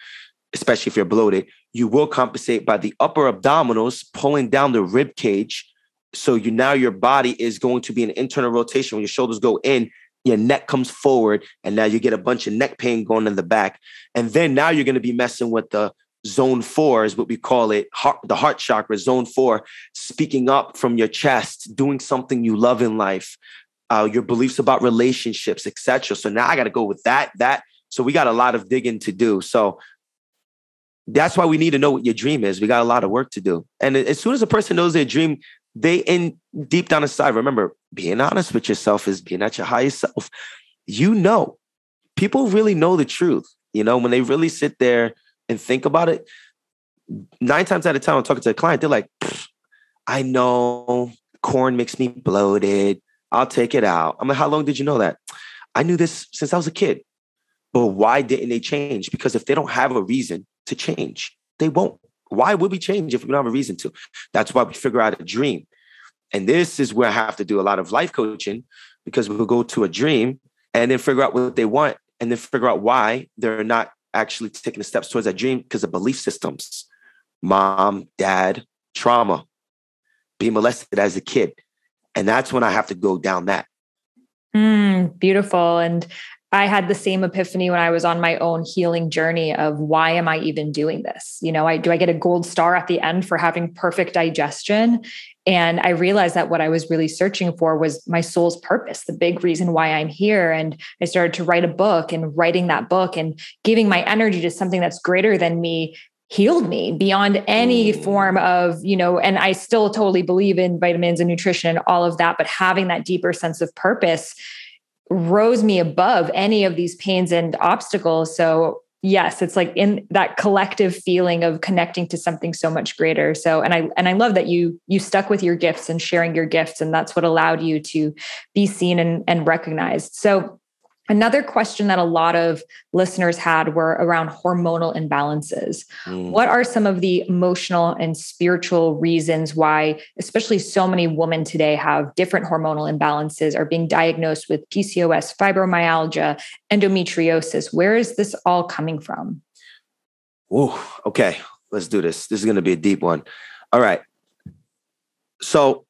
especially if you're bloated. You will compensate by the upper abdominals pulling down the rib cage. So now your body is going to be an internal rotation. When your shoulders go in, your neck comes forward, and now you get a bunch of neck pain going in the back. And then now you're going to be messing with the zone 4 is what we call it, the heart chakra, zone 4, speaking up from your chest, doing something you love in life, your beliefs about relationships, etc. So now I got to go with that. So we got a lot of digging to do. So that's why we need to know what your dream is. We got a lot of work to do. And as soon as a person knows their dream, they in deep down inside, remember, being honest with yourself is being at your highest self. People really know the truth. When they really sit there and think about it, 9 times out of 10, I'm talking to a client, they're like, I know corn makes me bloated. I'll take it out. I'm like, how long did you know that? I knew this since I was a kid. But why didn't they change? Because if they don't have a reason to change, they won't. Why would we change if we don't have a reason to? That's why we figure out a dream. And this is where I have to do a lot of life coaching, because we'll go to a dream and then figure out what they want and then figure out why they're not actually taking the steps towards that dream because of belief systems, mom, dad, trauma, being molested as a kid. And that's when I have to go down that. Beautiful. And I had the same epiphany when I was on my own healing journey of why am I even doing this? Do I get a gold star at the end for having perfect digestion? And I realized that what I was really searching for was my soul's purpose, the big reason why I'm here. And I started to write a book, and writing that book and giving my energy to something that's greater than me healed me beyond any form of, and I still totally believe in vitamins and nutrition and all of that, but having that deeper sense of purpose rose me above any of these pains and obstacles. So yes, it's like in that collective feeling of connecting to something so much greater. So, and I love that you stuck with your gifts and sharing your gifts, and that's what allowed you to be seen and recognized. So another question that a lot of listeners had were around hormonal imbalances. What are some of the emotional and spiritual reasons why, especially so many women today have different hormonal imbalances, are being diagnosed with PCOS, fibromyalgia, endometriosis? Where is this all coming from? Ooh, okay, let's do this. This is going to be a deep one. All right. So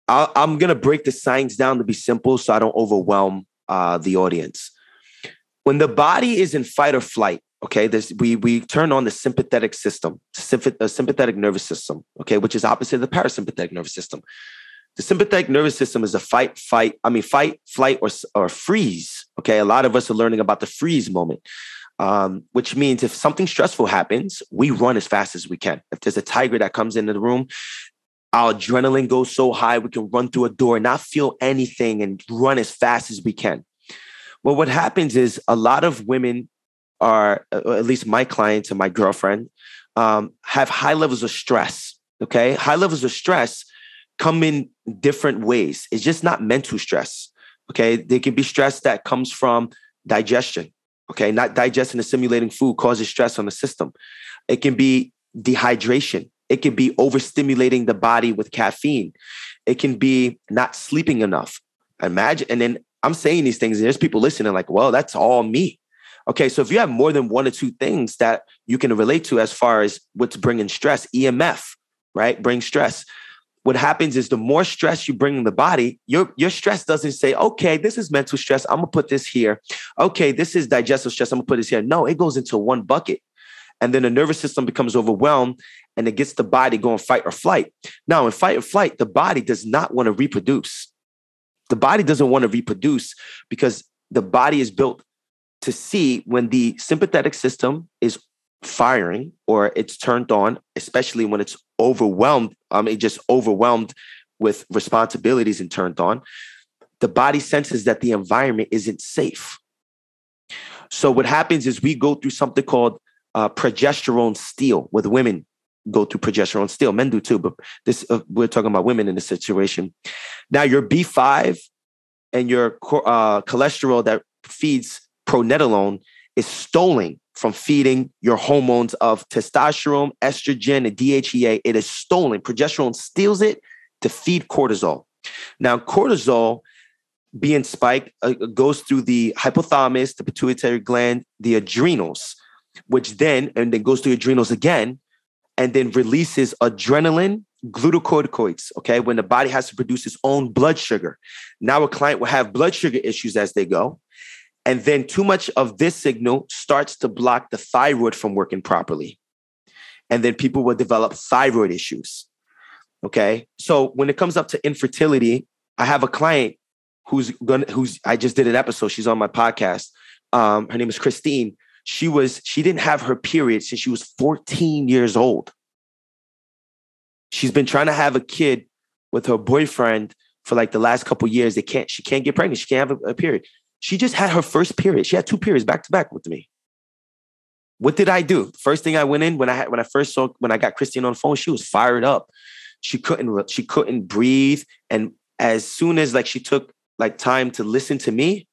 I'm going to break the science down to be simple so I don't overwhelm the audience. When the body is in fight or flight, okay, we turn on the sympathetic system, sympathetic nervous system, okay, which is opposite of the parasympathetic nervous system. The sympathetic nervous system is a fight, flight, or freeze. Okay, a lot of us are learning about the freeze moment, which means if something stressful happens, we run as fast as we can. If there's a tiger that comes into the room, our adrenaline goes so high, we can run through a door, not feel anything, and run as fast as we can. Well, what happens is a lot of women are, or at least my clients and my girlfriend, have high levels of stress. Okay. High levels of stress come in different ways. It's just not mental stress. Okay. There can be stress that comes from digestion. Okay. Not digesting, assimilating food causes stress on the system. It can be dehydration. It can be overstimulating the body with caffeine. It can be not sleeping enough. Imagine, and then I'm saying these things and there's people listening like, well, that's all me. Okay, so if you have more than 1 or 2 things that you can relate to as far as what's bringing stress, EMF, right, brings stress. What happens is the more stress you bring in the body, your stress doesn't say, okay, this is mental stress, I'm going to put this here. Okay, this is digestive stress, I'm going to put this here. No, it goes into one bucket. And then the nervous system becomes overwhelmed and it gets the body going fight or flight. Now, in fight or flight, the body does not want to reproduce. The body doesn't want to reproduce because the body is built to see when the sympathetic system is firing or it's turned on, especially when it's overwhelmed. It just overwhelmed with responsibilities and turned on. the body senses that the environment isn't safe. So what happens is we go through something called progesterone steal. With women go through progesterone steal. Men do too, but this we're talking about women in this situation. Now your B5 and your cholesterol that feeds pronedolone is stolen from feeding your hormones of testosterone, estrogen, and DHEA. It is stolen. Progesterone steals it to feed cortisol. Now cortisol being spiked goes through the hypothalamus, the pituitary gland, the adrenals, which then goes through adrenals again, and then releases adrenaline, glucocorticoids, okay? When the body has to produce its own blood sugar. Now a client will have blood sugar issues as they go. And then too much of this signal starts to block the thyroid from working properly. And then people will develop thyroid issues, okay? So when it comes up to infertility, I have a client I just did an episode. She's on my podcast. Her name is Christine. She didn't have her period since she was 14 years old. She's been trying to have a kid with her boyfriend for like the last couple of years. She can't get pregnant. She can't have a period. She just had her first period. She had 2 periods back to back with me. What did I do? First thing I went in when I got Christine on the phone, she was fired up. She couldn't breathe. And as soon as she took time to listen to me,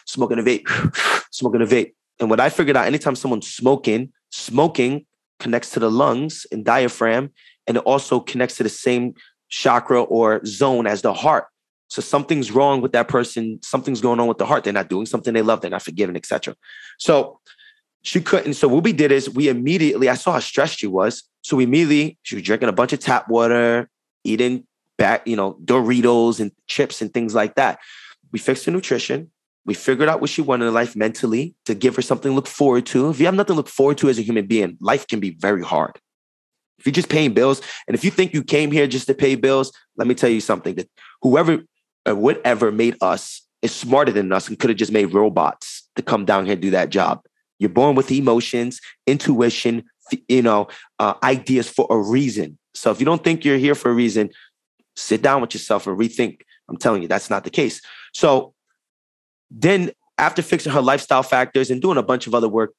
smoking a vape. And what I figured out, anytime someone's smoking connects to the lungs and diaphragm, and it also connects to the same chakra or zone as the heart. So something's wrong with that person. Something's going on with the heart. They're not doing something they love. They're not forgiving, etc. So she couldn't. So what we did is I saw how stressed she was. So she was drinking a bunch of tap water, eating Doritos and chips and things like that. We fixed her nutrition. We figured out what she wanted in life mentally to give her something to look forward to. If you have nothing to look forward to as a human being, life can be very hard. If you're just paying bills, and if you think you came here just to pay bills, let me tell you something, that whoever or whatever made us is smarter than us and could have just made robots to come down here and do that job. You're born with emotions, intuition, ideas for a reason. So if you don't think you're here for a reason, sit down with yourself and rethink. I'm telling you, that's not the case. So then after fixing her lifestyle factors and doing a bunch of other work,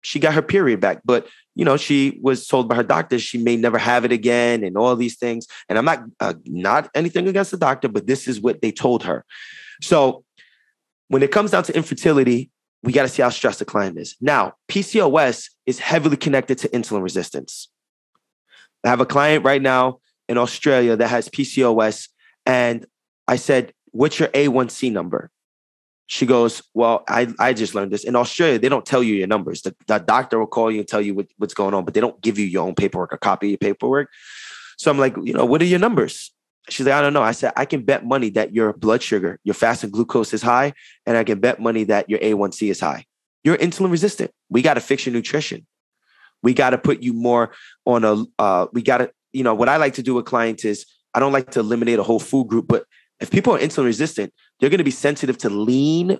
she got her period back. But, she was told by her doctor she may never have it again and all these things. And I'm not anything against the doctor, but this is what they told her. So when it comes down to infertility, we got to see how stressed the client is. Now, PCOS is heavily connected to insulin resistance. I have a client right now in Australia that has PCOS. And I said, what's your A1C number? She goes, well, I just learned this. In Australia, they don't tell you your numbers. The doctor will call you and tell you what's going on, but they don't give you your own paperwork or copy of your paperwork. So I'm like, what are your numbers? She's like, I don't know. I said, I can bet money that your blood sugar, your fasting glucose is high, and I can bet money that your A1C is high. You're insulin resistant. We got to fix your nutrition. We got to put you more on what I like to do with clients is I don't like to eliminate a whole food group, but if people are insulin resistant, they're going to be sensitive to lean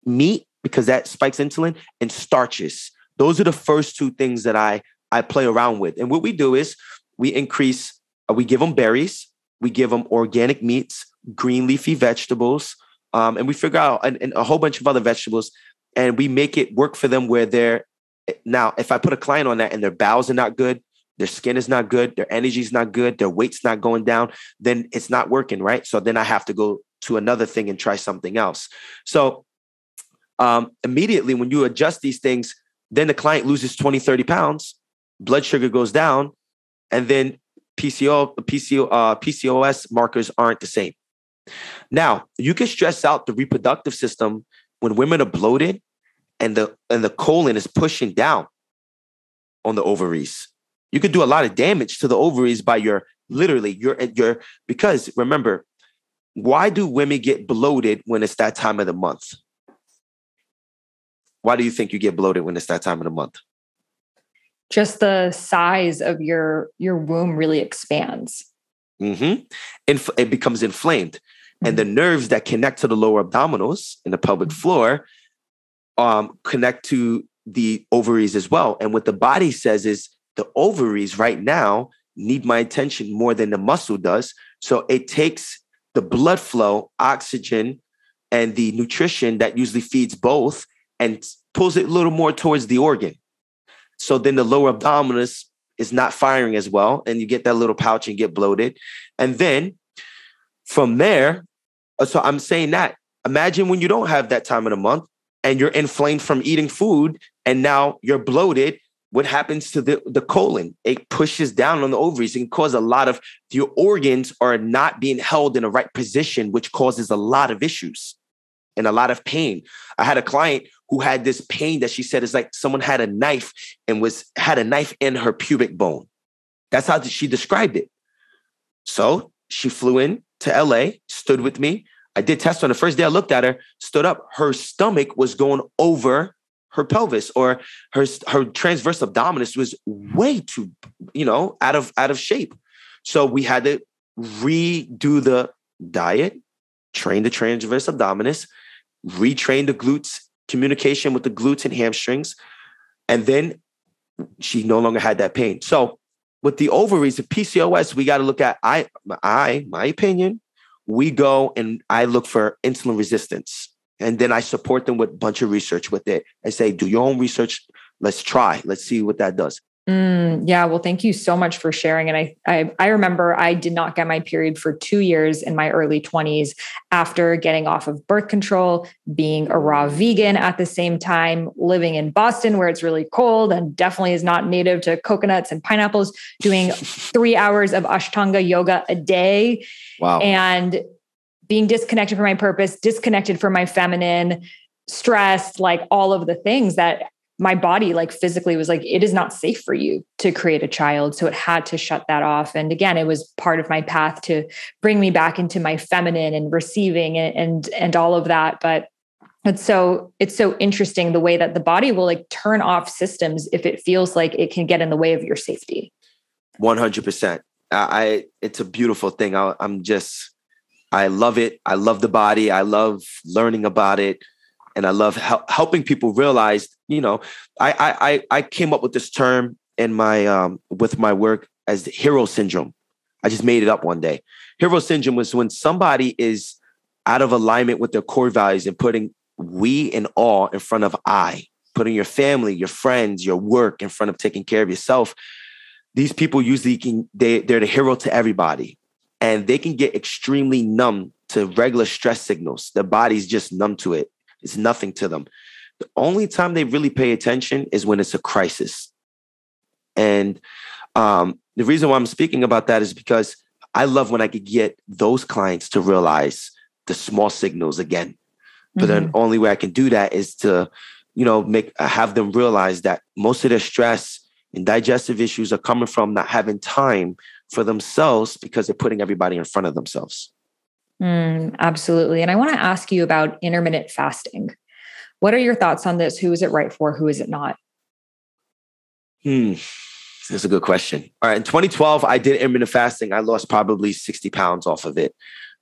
meat because that spikes insulin, and starches. Those are the first 2 things that I play around with. And what we do is we give them berries, we give them organic meats, green leafy vegetables, and we figure out and a whole bunch of other vegetables, and we make it work for them where now, if I put a client on that and their bowels are not good, their skin is not good, their energy is not good, their weight's not going down, then it's not working, right? So then I have to go to another thing and try something else. So immediately when you adjust these things, then the client loses 20, 30 pounds, blood sugar goes down, and then PCOS markers aren't the same. Now, you can stress out the reproductive system when women are bloated and the colon is pushing down on the ovaries. You could do a lot of damage to the ovaries by because remember, why do women get bloated when it's that time of the month? Why do you think you get bloated when it's that time of the month? Just the size of your womb really expands. Mm-hmm. It becomes inflamed. Mm-hmm. And the nerves that connect to the lower abdominals in the pelvic floor connect to the ovaries as well. And what the body says is, the ovaries right now need my attention more than the muscle does. So it takes the blood flow, oxygen, and the nutrition that usually feeds both and pulls it a little more towards the organ. So then the lower abdominis is not firing as well, and you get that little pouch and get bloated. And then from there, so I'm saying that, imagine when you don't have that time of the month and you're inflamed from eating food and now you're bloated. What happens to the colon? It pushes down on the ovaries and cause a lot of your organs are not being held in the right position, which causes a lot of issues and a lot of pain. I had a client who had this pain that she said is like someone had a knife and had a knife in her pubic bone. That's how she described it. So she flew in to LA, stood with me. I did tests on the first day I looked at her, stood up. Her stomach was going over her pelvis, or her transverse abdominis was way too, out of shape. So we had to redo the diet, train the transverse abdominis, retrain the glutes, communication with the glutes and hamstrings. And then she no longer had that pain. So with the ovaries, the PCOS, we got to look at, my opinion, we go and I look for insulin resistance. And then I support them with a bunch of research with it. I say, do your own research. Let's try. Let's see what that does. Yeah. Well, thank you so much for sharing. And I remember I did not get my period for 2 years in my early 20s after getting off of birth control, being a raw vegan at the same time, living in Boston where it's really cold and definitely is not native to coconuts and pineapples, doing 3 hours of Ashtanga yoga a day. Wow. And being disconnected from my purpose, disconnected from my feminine, stressed, like all of the things that my body like physically was like, it is not safe for you to create a child. So it had to shut that off. And again, it was part of my path to bring me back into my feminine and receiving and all of that. But it's so interesting the way that the body will like turn off systems if it feels like it can get in the way of your safety. 100%. It's a beautiful thing. I love it. I love the body. I love learning about it. And I love helping people realize, I came up with this term in with my work as hero syndrome. I just made it up one day. Hero syndrome was when somebody is out of alignment with their core values and putting we and all in front of I, putting your family, your friends, your work in front of taking care of yourself. These people usually they're the hero to everybody. And they can get extremely numb to regular stress signals. Their body's just numb to it. It's nothing to them. The only time they really pay attention is when it's a crisis. And the reason why I'm speaking about that is because I love when I could get those clients to realize the small signals again. But then the only way I can do that is to, have them realize that most of their stress and digestive issues are coming from not having time for themselves because they're putting everybody in front of themselves. Absolutely. And I want to ask you about intermittent fasting. What are your thoughts on this? Who is it right for? Who is it not? That's a good question. All right. In 2012, I did intermittent fasting. I lost probably 60 pounds off of it.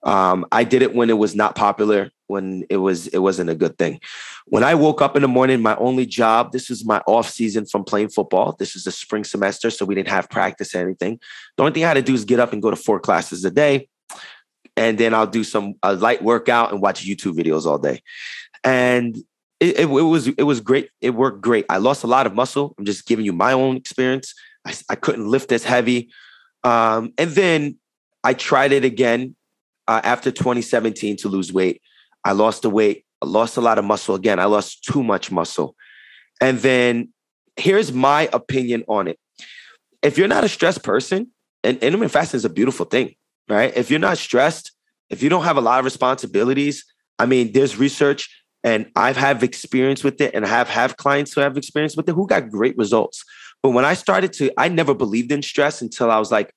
I did it when it was not popular, when it wasn't a good thing. When I woke up in the morning, my only job, this was my off season from playing football. This was the spring semester, so we didn't have practice or anything. The only thing I had to do is get up and go to 4 classes a day. And then I'll do a light workout and watch YouTube videos all day. And it was great. It worked great. I lost a lot of muscle. I'm just giving you my own experience. I couldn't lift as heavy. And then I tried it again after 2017 to lose weight. I lost the weight. I lost a lot of muscle again. I lost too much muscle. And then here's my opinion on it. If you're not a stressed person, and intermittent fasting is a beautiful thing, right? If you're not stressed, if you don't have a lot of responsibilities, I mean, there's research and I've had experience with it and I have clients who have experience with it who got great results. But when I I never believed in stress until I was like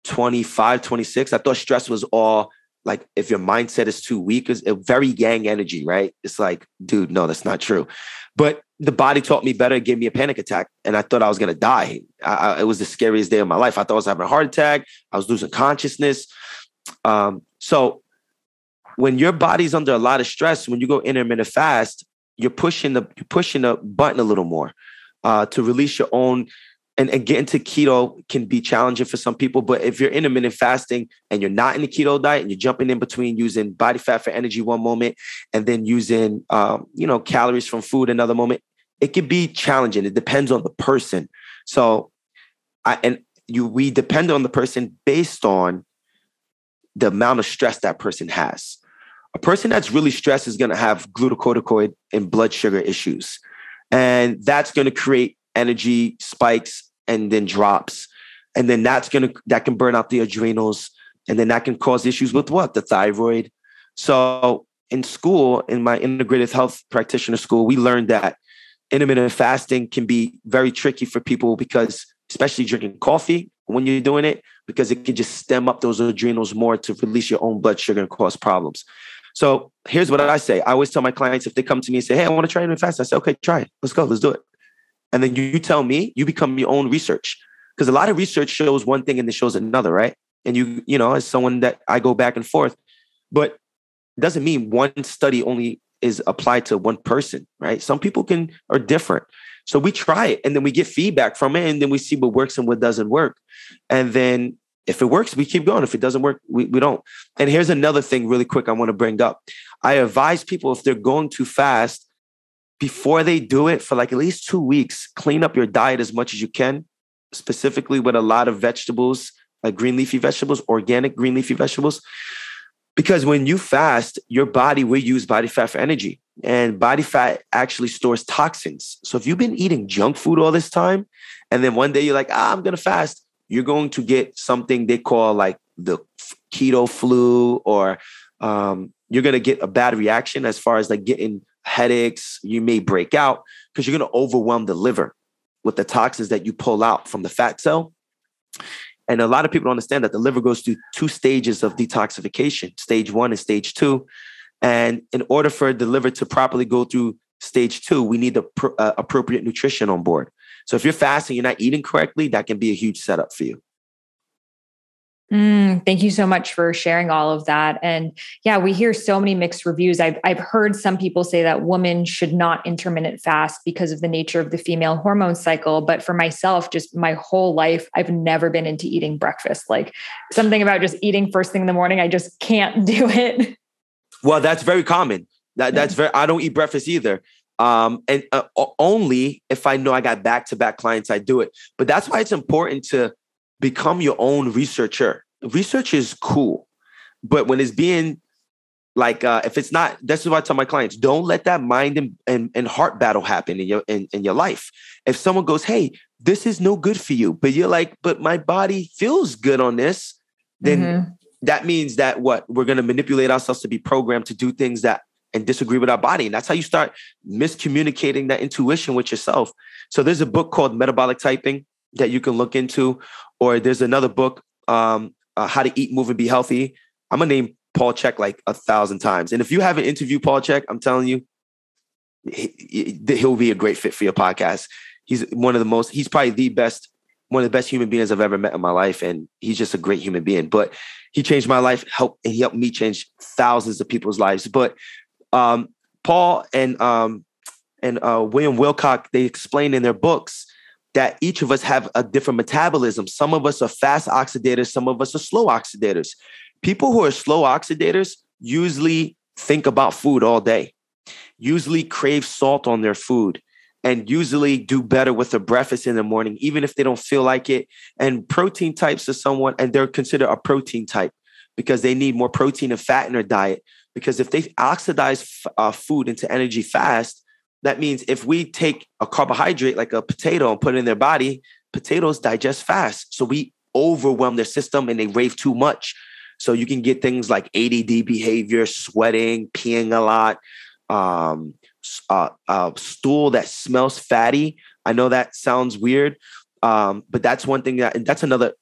25, 26. I thought stress was all like, if your mindset is too weak, it's a very yang energy, right? It's like, dude, no, that's not true. But the body taught me better. It gave me a panic attack. And I thought I was going to die. It was the scariest day of my life. I thought I was having a heart attack. I was losing consciousness. So when your body's under a lot of stress, when you go intermittent fast, you're pushing the button a little more to release your own and getting to keto can be challenging for some people. But if you're intermittent fasting and you're not in the keto diet and you're jumping in between using body fat for energy one moment and then using, calories from food another moment, it can be challenging. It depends on the person. So we depend on the person based on the amount of stress that person has. A person that's really stressed is going to have glucocorticoid and blood sugar issues. And that's going to create energy spikes and then drops. And then that can burn out the adrenals. And then that can cause issues with what? The thyroid. So in school, in my integrative health practitioner school, we learned that intermittent fasting can be very tricky for people because, especially drinking coffee when you're doing it, because it can just stem up those adrenals more to release your own blood sugar and cause problems. So here's what I say. I always tell my clients, if they come to me and say, hey, I want to try intermittent fasting, I say, okay, try it. Let's go. Let's do it. And then you tell me, you become your own research. Because a lot of research shows one thing and it shows another, right? And you as someone that I go back and forth, but it doesn't mean one study only is applied to one person, right? Some people are different. So we try it and then we get feedback from it and then we see what works and what doesn't work. And then if it works, we keep going. If it doesn't work, we don't. And here's another thing really quick I want to bring up. I advise people if they're going to fast, before they do it for like at least 2 weeks, clean up your diet as much as you can, specifically with a lot of vegetables, like green leafy vegetables, organic green leafy vegetables. Because when you fast, your body will use body fat for energy. And body fat actually stores toxins. So if you've been eating junk food all this time, and then one day you're like, I'm going to fast, you're going to get something they call like the keto flu, or you're going to get a bad reaction as far as like getting headaches. You may break out because you're going to overwhelm the liver with the toxins that you pull out from the fat cell. And a lot of people don't understand that the liver goes through 2 stages of detoxification, stage 1 and stage 2. And in order for the liver to properly go through stage 2, we need the appropriate nutrition on board. So if you're fasting, you're not eating correctly, that can be a huge setup for you. Thank you so much for sharing all of that. And yeah, we hear so many mixed reviews. I've heard some people say that women should not intermittent fast because of the nature of the female hormone cycle. But for myself, just my whole life, I've never been into eating breakfast. Like something about just eating first thing in the morning, I just can't do it. Well, that's very common. I don't eat breakfast either. And only if I know I got back-to-back clients, I do it. But that's why it's important to become your own researcher. Research is cool, but when it's being like, if it's not, that's what I tell my clients, don't let that mind and heart battle happen in your life. If someone goes, hey, this is no good for you, but you're like, but my body feels good on this, then that means that we're going to manipulate ourselves to be programmed to do things and disagree with our body. And that's how you start miscommunicating that intuition with yourself. So there's a book called Metabolic Typing that you can look into, or there's another book, How to Eat, Move, and Be Healthy. I'm going to name Paul Chek like 1,000 times. And if you haven't interviewed Paul Chek, I'm telling you, he'll be a great fit for your podcast. He's probably one of the best human beings I've ever met in my life. And he's just a great human being, but he changed my life, he helped me change thousands of people's lives. But Paul and William Wilcock, they explain in their books that each of us have a different metabolism. Some of us are fast oxidators. Some of us are slow oxidators. People who are slow oxidators usually think about food all day, usually crave salt on their food, and usually do better with a breakfast in the morning, even if they don't feel like it. And protein types are someone, and they're considered a protein type because they need more protein and fat in their diet. Because if they oxidize food into energy fast, that means if we take a carbohydrate like a potato and put it in their body, potatoes digest fast. So we overwhelm their system and they rave too much. So you can get things like ADD behavior, sweating, peeing a lot, stool that smells fatty. I know that sounds weird, but that's one thing and that's another.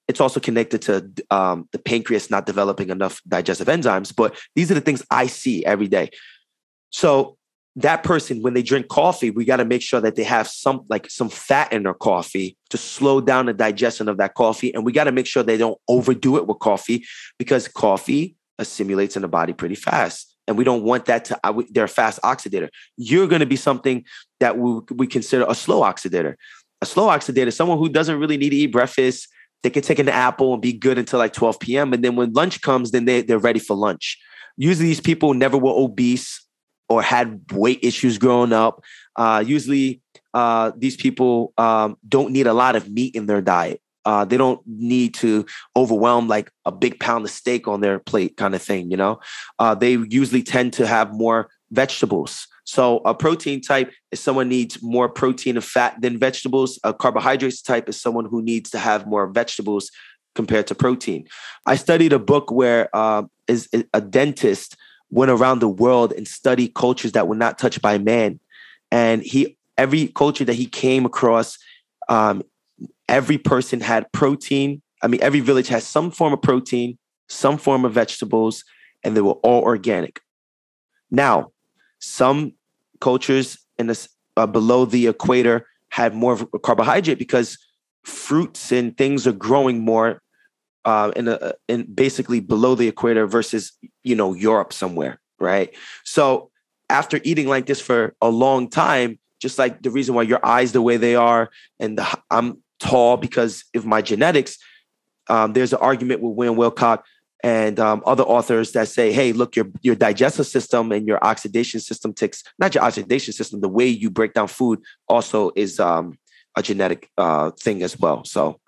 It's also connected to the pancreas not developing enough digestive enzymes. But these are the things I see every day. So that person, when they drink coffee, we got to make sure that they have some fat in their coffee to slow down the digestion of that coffee. And we got to make sure they don't overdo it with coffee, because coffee assimilates in the body pretty fast. And we don't want that they're a fast oxidator. You're going to be something that we consider a slow oxidator. A slow oxidator is someone who doesn't really need to eat breakfast. They can take an apple and be good until like 12 p.m. And then when lunch comes, then they're ready for lunch. Usually these people never were obese or had weight issues growing up. Usually these people don't need a lot of meat in their diet. They don't need to overwhelm like a big pound of steak on their plate kind of thing, you know? They usually tend to have more vegetables. So a protein type is someone needs more protein and fat than vegetables. A carbohydrates type is someone who needs to have more vegetables compared to protein. I studied a book where is a dentist went around the world and studied cultures that were not touched by man. And every culture that he came across, every person had protein. I mean, every village has some form of protein, some form of vegetables, and they were all organic. Now, some cultures below the equator had more of a carbohydrate because fruits and things are growing more in basically below the equator versus, Europe somewhere, right? So after eating like this for a long time, just like the reason why your eyes the way they are, and I'm tall because of my genetics, there's an argument with William Wilcock and other authors that say, hey, look, your digestive system and your oxidation system not your oxidation system, the way you break down food also is a genetic thing as well. So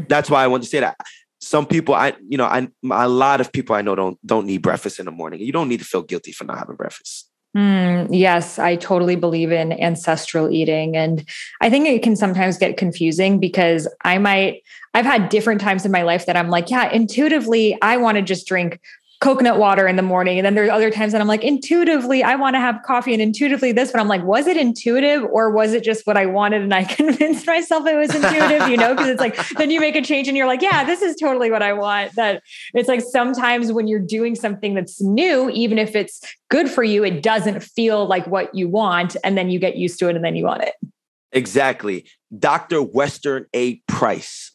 that's why I want to say that. Some people, a lot of people I know don't need breakfast in the morning. You don't need to feel guilty for not having breakfast. Yes, I totally believe in ancestral eating. And I think it can sometimes get confusing because I've had different times in my life that I'm like, yeah, intuitively, I want to just drink coconut water in the morning. And then there's other times that I'm like, intuitively, I want to have coffee and intuitively this, but I'm like, was it intuitive or was it just what I wanted? And I convinced myself it was intuitive, because it's like, then you make a change and you're like, yeah, this is totally what I want. That it's like sometimes when you're doing something that's new, even if it's good for you, it doesn't feel like what you want. And then you get used to it and then you want it. Exactly. Dr. Western A. Price.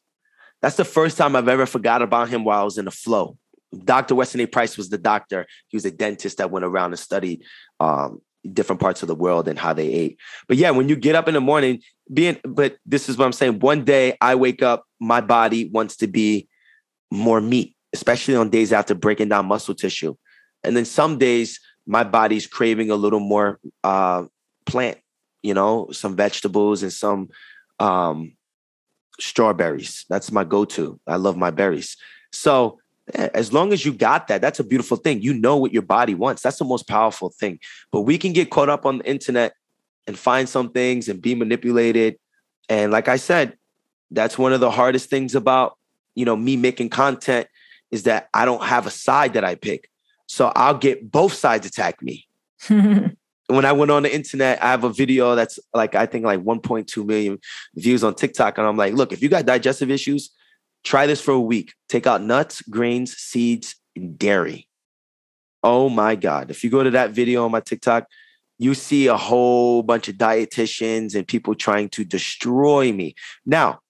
That's the first time I've ever forgot about him while I was in the flow. Dr. Weston A. Price was the doctor. He was a dentist that went around and studied different parts of the world and how they ate. But yeah, when you get up in the morning, but this is what I'm saying. One day I wake up, my body wants to be more meat, especially on days after breaking down muscle tissue. And then some days my body's craving a little more plant, some vegetables and some strawberries. That's my go-to. I love my berries. So as long as you got that, that's a beautiful thing. You know what your body wants. That's the most powerful thing. But we can get caught up on the internet and find some things and be manipulated. And like I said, that's one of the hardest things about, me making content is that I don't have a side that I pick. So I'll get both sides attack me. When I went on the internet, I have a video that's like, I think like 1.2 million views on TikTok. And I'm like, look, if you got digestive issues, try this for a week. Take out nuts, grains, seeds, and dairy. Oh my God. If you go to that video on my TikTok, you see a whole bunch of dietitians and people trying to destroy me. Now,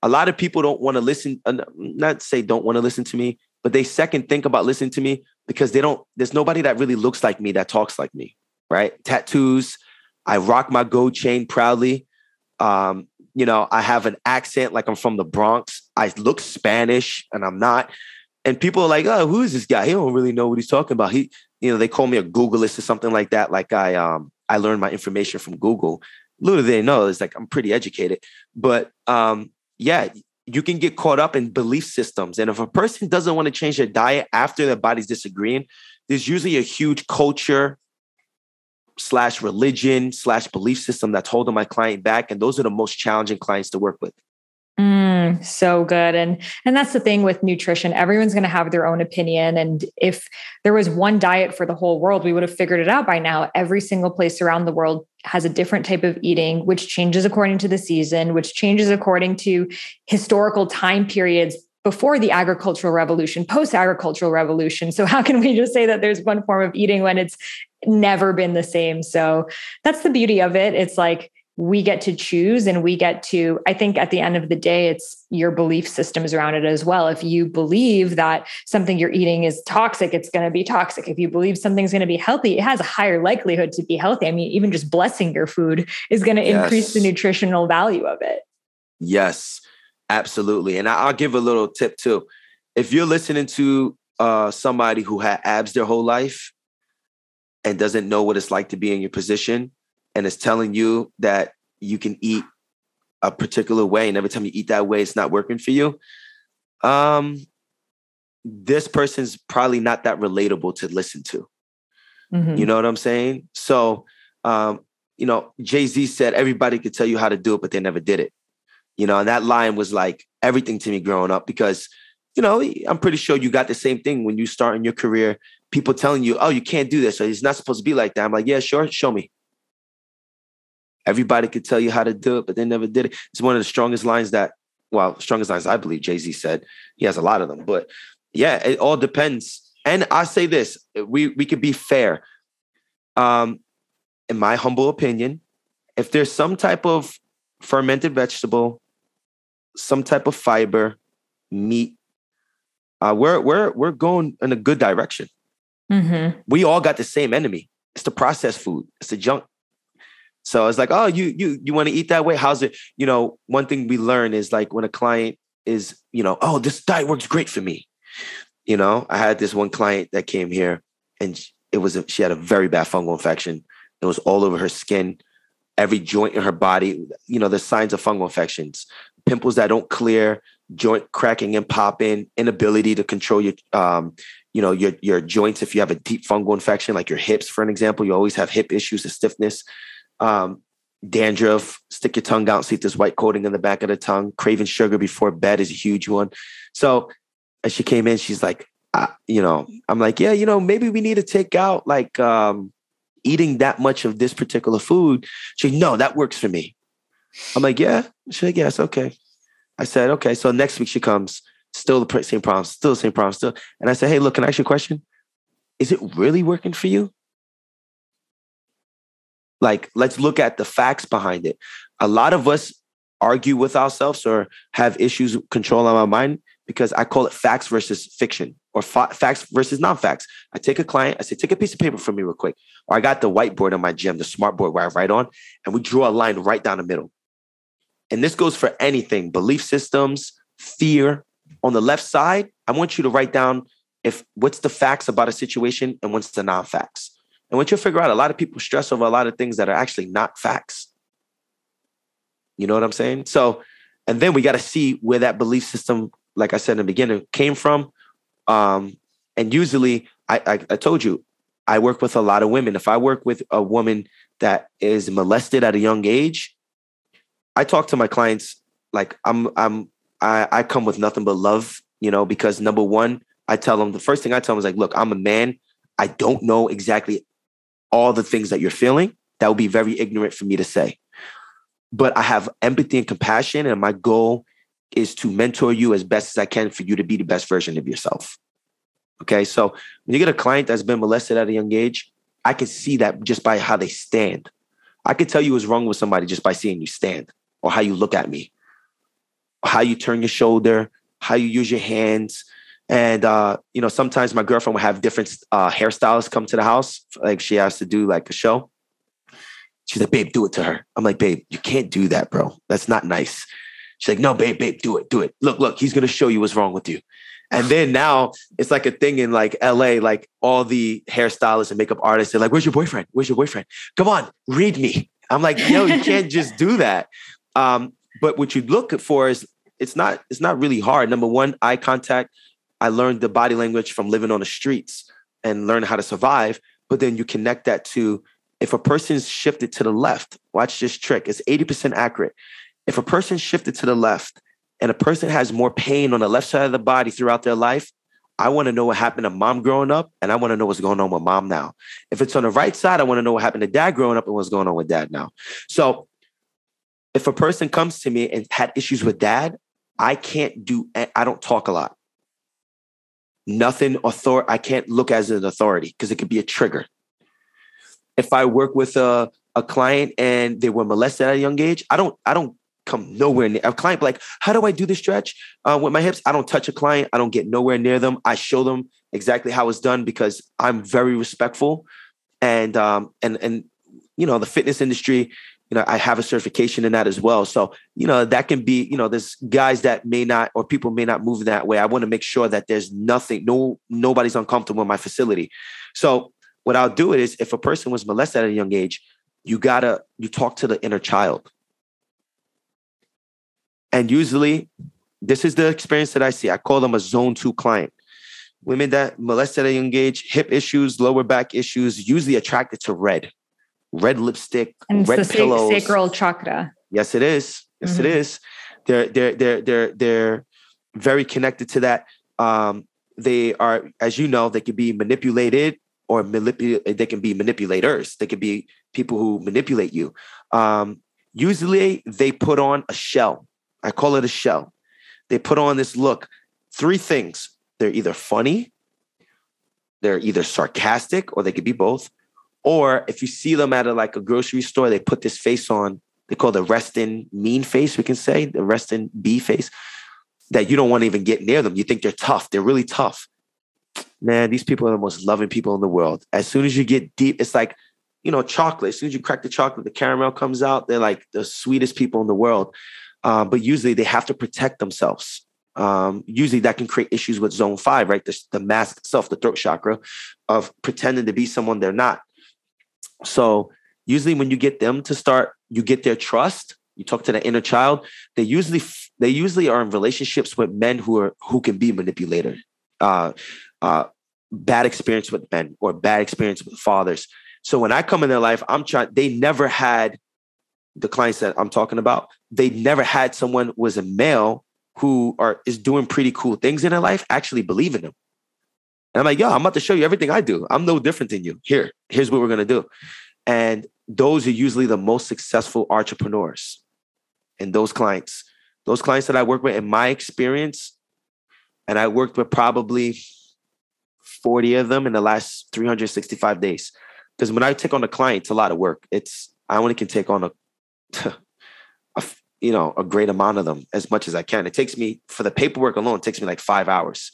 a lot of people don't want to listen, not say don't want to listen to me, but they second think about listening to me because there's nobody that really looks like me that talks like me, right? Tattoos. I rock my gold chain proudly. I have an accent like I'm from the Bronx. I look Spanish and I'm not. And people are like, oh, who is this guy? He don't really know what he's talking about. They call me a Googleist or something like that. Like I learned my information from Google. Little do they know, it's like I'm pretty educated. But yeah, you can get caught up in belief systems. And if a person doesn't want to change their diet after their body's disagreeing, there's usually a huge culture / religion / belief system that's holding my client back. And those are the most challenging clients to work with. So good. And that's the thing with nutrition. Everyone's going to have their own opinion. And if there was one diet for the whole world, we would have figured it out by now. Every single place around the world has a different type of eating, which changes according to the season, which changes according to historical time periods before the agricultural revolution, post-agricultural revolution. So how can we just say that there's one form of eating when it's never been the same? So that's the beauty of it. It's like we get to choose and we get to, I think at the end of the day, it's your belief systems around it as well. If you believe that something you're eating is toxic, it's going to be toxic. If you believe something's going to be healthy, it has a higher likelihood to be healthy. I mean, even just blessing your food is going to increase the nutritional value of it. Yes, absolutely. And I'll give a little tip too. If you're listening to somebody who had abs their whole life and doesn't know what it's like to be in your position and is telling you that you can eat a particular way and every time you eat that way, it's not working for you. This person's probably not that relatable to listen to. Mm-hmm. You know what I'm saying? So, Jay-Z said, everybody could tell you how to do it, but they never did it. And that line was like everything to me growing up because, I'm pretty sure you got the same thing when you start in your career, people telling you, oh, you can't do this. So it's not supposed to be like that. I'm like, yeah, sure. Show me. Everybody could tell you how to do it, but they never did it. It's one of the strongest lines strongest lines I believe Jay-Z said. He has a lot of them, but yeah, it all depends. And I say this, we could be fair. In my humble opinion, if there's some type of fermented vegetable, some type of fiber, meat, we're going in a good direction. Mm-hmm. We all got the same enemy. It's the processed food. It's the junk. So it's like, oh, you want to eat that way? How's it? One thing we learn is like when a client is, oh, this diet works great for me. I had this one client that came here and she had a very bad fungal infection. It was all over her skin, every joint in her body. The signs of fungal infections, pimples that don't clear, joint cracking and popping, inability to control your joints. If you have a deep fungal infection, like your hips, for an example, you always have hip issues and stiffness. Dandruff, stick your tongue out, see if there's white coating in the back of the tongue. Craving sugar before bed is a huge one. So as she came in, she's like, I'm like, yeah, maybe we need to take out like eating that much of this particular food. She's like, no, that works for me. I'm like, yeah. She's like, yes, okay. I said, okay. So next week she comes, still the same problem, still. And I said, hey, look, can I ask you a question? Is it really working for you? Like, let's look at the facts behind it. A lot of us argue with ourselves or have issues controlling our mind because I call it facts versus fiction or facts versus non-facts. I take a client, I say, take a piece of paper from me real quick. Or I got the whiteboard in my gym, the smart board where I write on, and we draw a line right down the middle. And this goes for anything, belief systems, fear. On the left side, I want you to write down what's the facts about a situation and what's the non-facts. And once you figure out, a lot of people stress over a lot of things that are actually not facts. You know what I'm saying? So, and then we got to see where that belief system, like I said in the beginning, came from. And usually, I told you, I work with a lot of women. If I work with a woman that is molested at a young age, I talk to my clients like I come with nothing but love, because number one, the first thing I tell them is like, look, I'm a man. I don't know exactly all the things that you're feeling. That would be very ignorant for me to say. But I have empathy and compassion, and my goal is to mentor you as best as I can for you to be the best version of yourself. Okay, so when you get a client that's been molested at a young age, I can see that just by how they stand. I could tell you what's wrong with somebody just by seeing you stand or how you look at me, how you turn your shoulder, how you use your hands. And, sometimes my girlfriend will have different hairstylists come to the house. Like she has to do like a show. She's like, babe, do it to her. I'm like, babe, you can't do that, bro. That's not nice. She's like, no, babe, do it. Look, he's going to show you what's wrong with you. And then now it's like a thing in like LA, like all the hairstylists and makeup artists, they're like, where's your boyfriend? Come on, read me. I'm like, yo, you can't just do that. But what you look for is it's not really hard. Number one, eye contact. I learned the body language from living on the streets and learn how to survive. But then you connect that to if a person's shifted to the left, watch this trick. It's 80% accurate. If a person shifted to the left and a person has more pain on the left side of the body throughout their life, I want to know what happened to mom growing up, and I want to know what's going on with mom now. If it's on the right side, I want to know what happened to dad growing up and what's going on with dad now. So if a person comes to me and had issues with dad, I don't talk a lot. I can't look as an authority because it could be a trigger. If I work with a client and they were molested at a young age, I don't come nowhere near a client. Like, how do I do this stretch with my hips? I don't touch a client. I don't get nowhere near them. I show them exactly how it's done because I'm very respectful. And the fitness industry, I have a certification in that as well. So, that can be, there's guys that may not, or people may not move that way. I want to make sure that there's nobody's uncomfortable in my facility. So what I'll do is, if a person was molested at a young age, you talk to the inner child. And usually this is the experience that I see. I call them a zone 2 client. Women that molested at a young age, hip issues, lower back issues, usually attracted to red lipstick, and red it's the pillows. Sacral chakra. Yes, it is. Yes, it is. They're very connected to that. They are, as you know, they can be manipulated or they can be manipulators. They can be people who manipulate you. Usually they put on a shell. I call it a shell. They put on this look. 3 things. They're either funny, they're either sarcastic, or they could be both. Or if you see them at a grocery store, they put this face on. They call the resting mean face, we can say, the resting B face, that you don't want to even get near them. You think they're tough. They're really tough. Man, these people are the most loving people in the world. As soon as you get deep, it's like, chocolate. As soon as you crack the chocolate, the caramel comes out. They're like the sweetest people in the world. But usually they have to protect themselves. Usually that can create issues with zone 5, right? The mask itself, the throat chakra, of pretending to be someone they're not. So usually when you get them to start, you get their trust, you talk to the inner child, they usually are in relationships with men who can be manipulated. Bad experience with men or bad experience with fathers. So when I come in their life, they never had, the clients that I'm talking about, they never had someone who was a male who is doing pretty cool things in their life actually believe in them. And I'm like, yo, I'm about to show you everything I do. I'm no different than you. Here's what we're going to do. And those are usually the most successful entrepreneurs. And those clients that I work with, in my experience, and I worked with probably 40 of them in the last 365 days. Because when I take on a client, it's a lot of work. I only can take on a great amount of them, as much as I can. It takes me, for the paperwork alone, it takes me like 5 hours,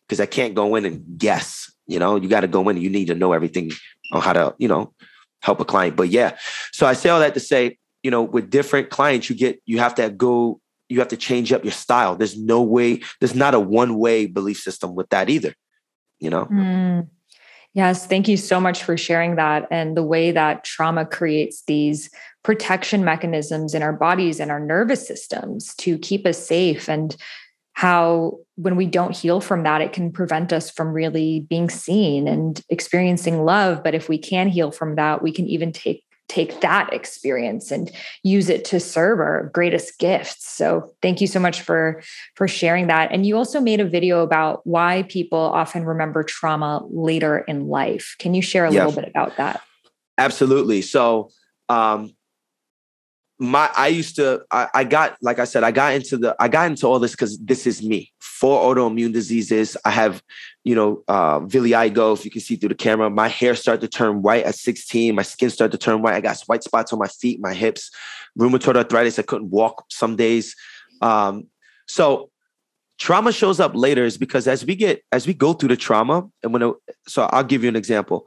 because I can't go in and guess. You got to go in and you need to know everything on how to, help a client. But yeah, so I say all that to say, with different clients, you have to change up your style. There's not a one-way belief system with that either, Yes. Thank you so much for sharing that, and the way that trauma creates these protection mechanisms in our bodies and our nervous systems to keep us safe, and how when we don't heal from that, it can prevent us from really being seen and experiencing love. But if we can heal from that, we can even take that experience and use it to serve our greatest gifts. So thank you so much for sharing that. And you also made a video about why people often remember trauma later in life. Can you share a little bit about that? Absolutely. So, I got into all this because this is me. 4 autoimmune diseases. I have, vitiligo. If you can see through the camera, my hair started to turn white at 16. My skin started to turn white. I got white spots on my feet, my hips, rheumatoid arthritis. I couldn't walk some days. So trauma shows up later is because as we go through the trauma, so I'll give you an example.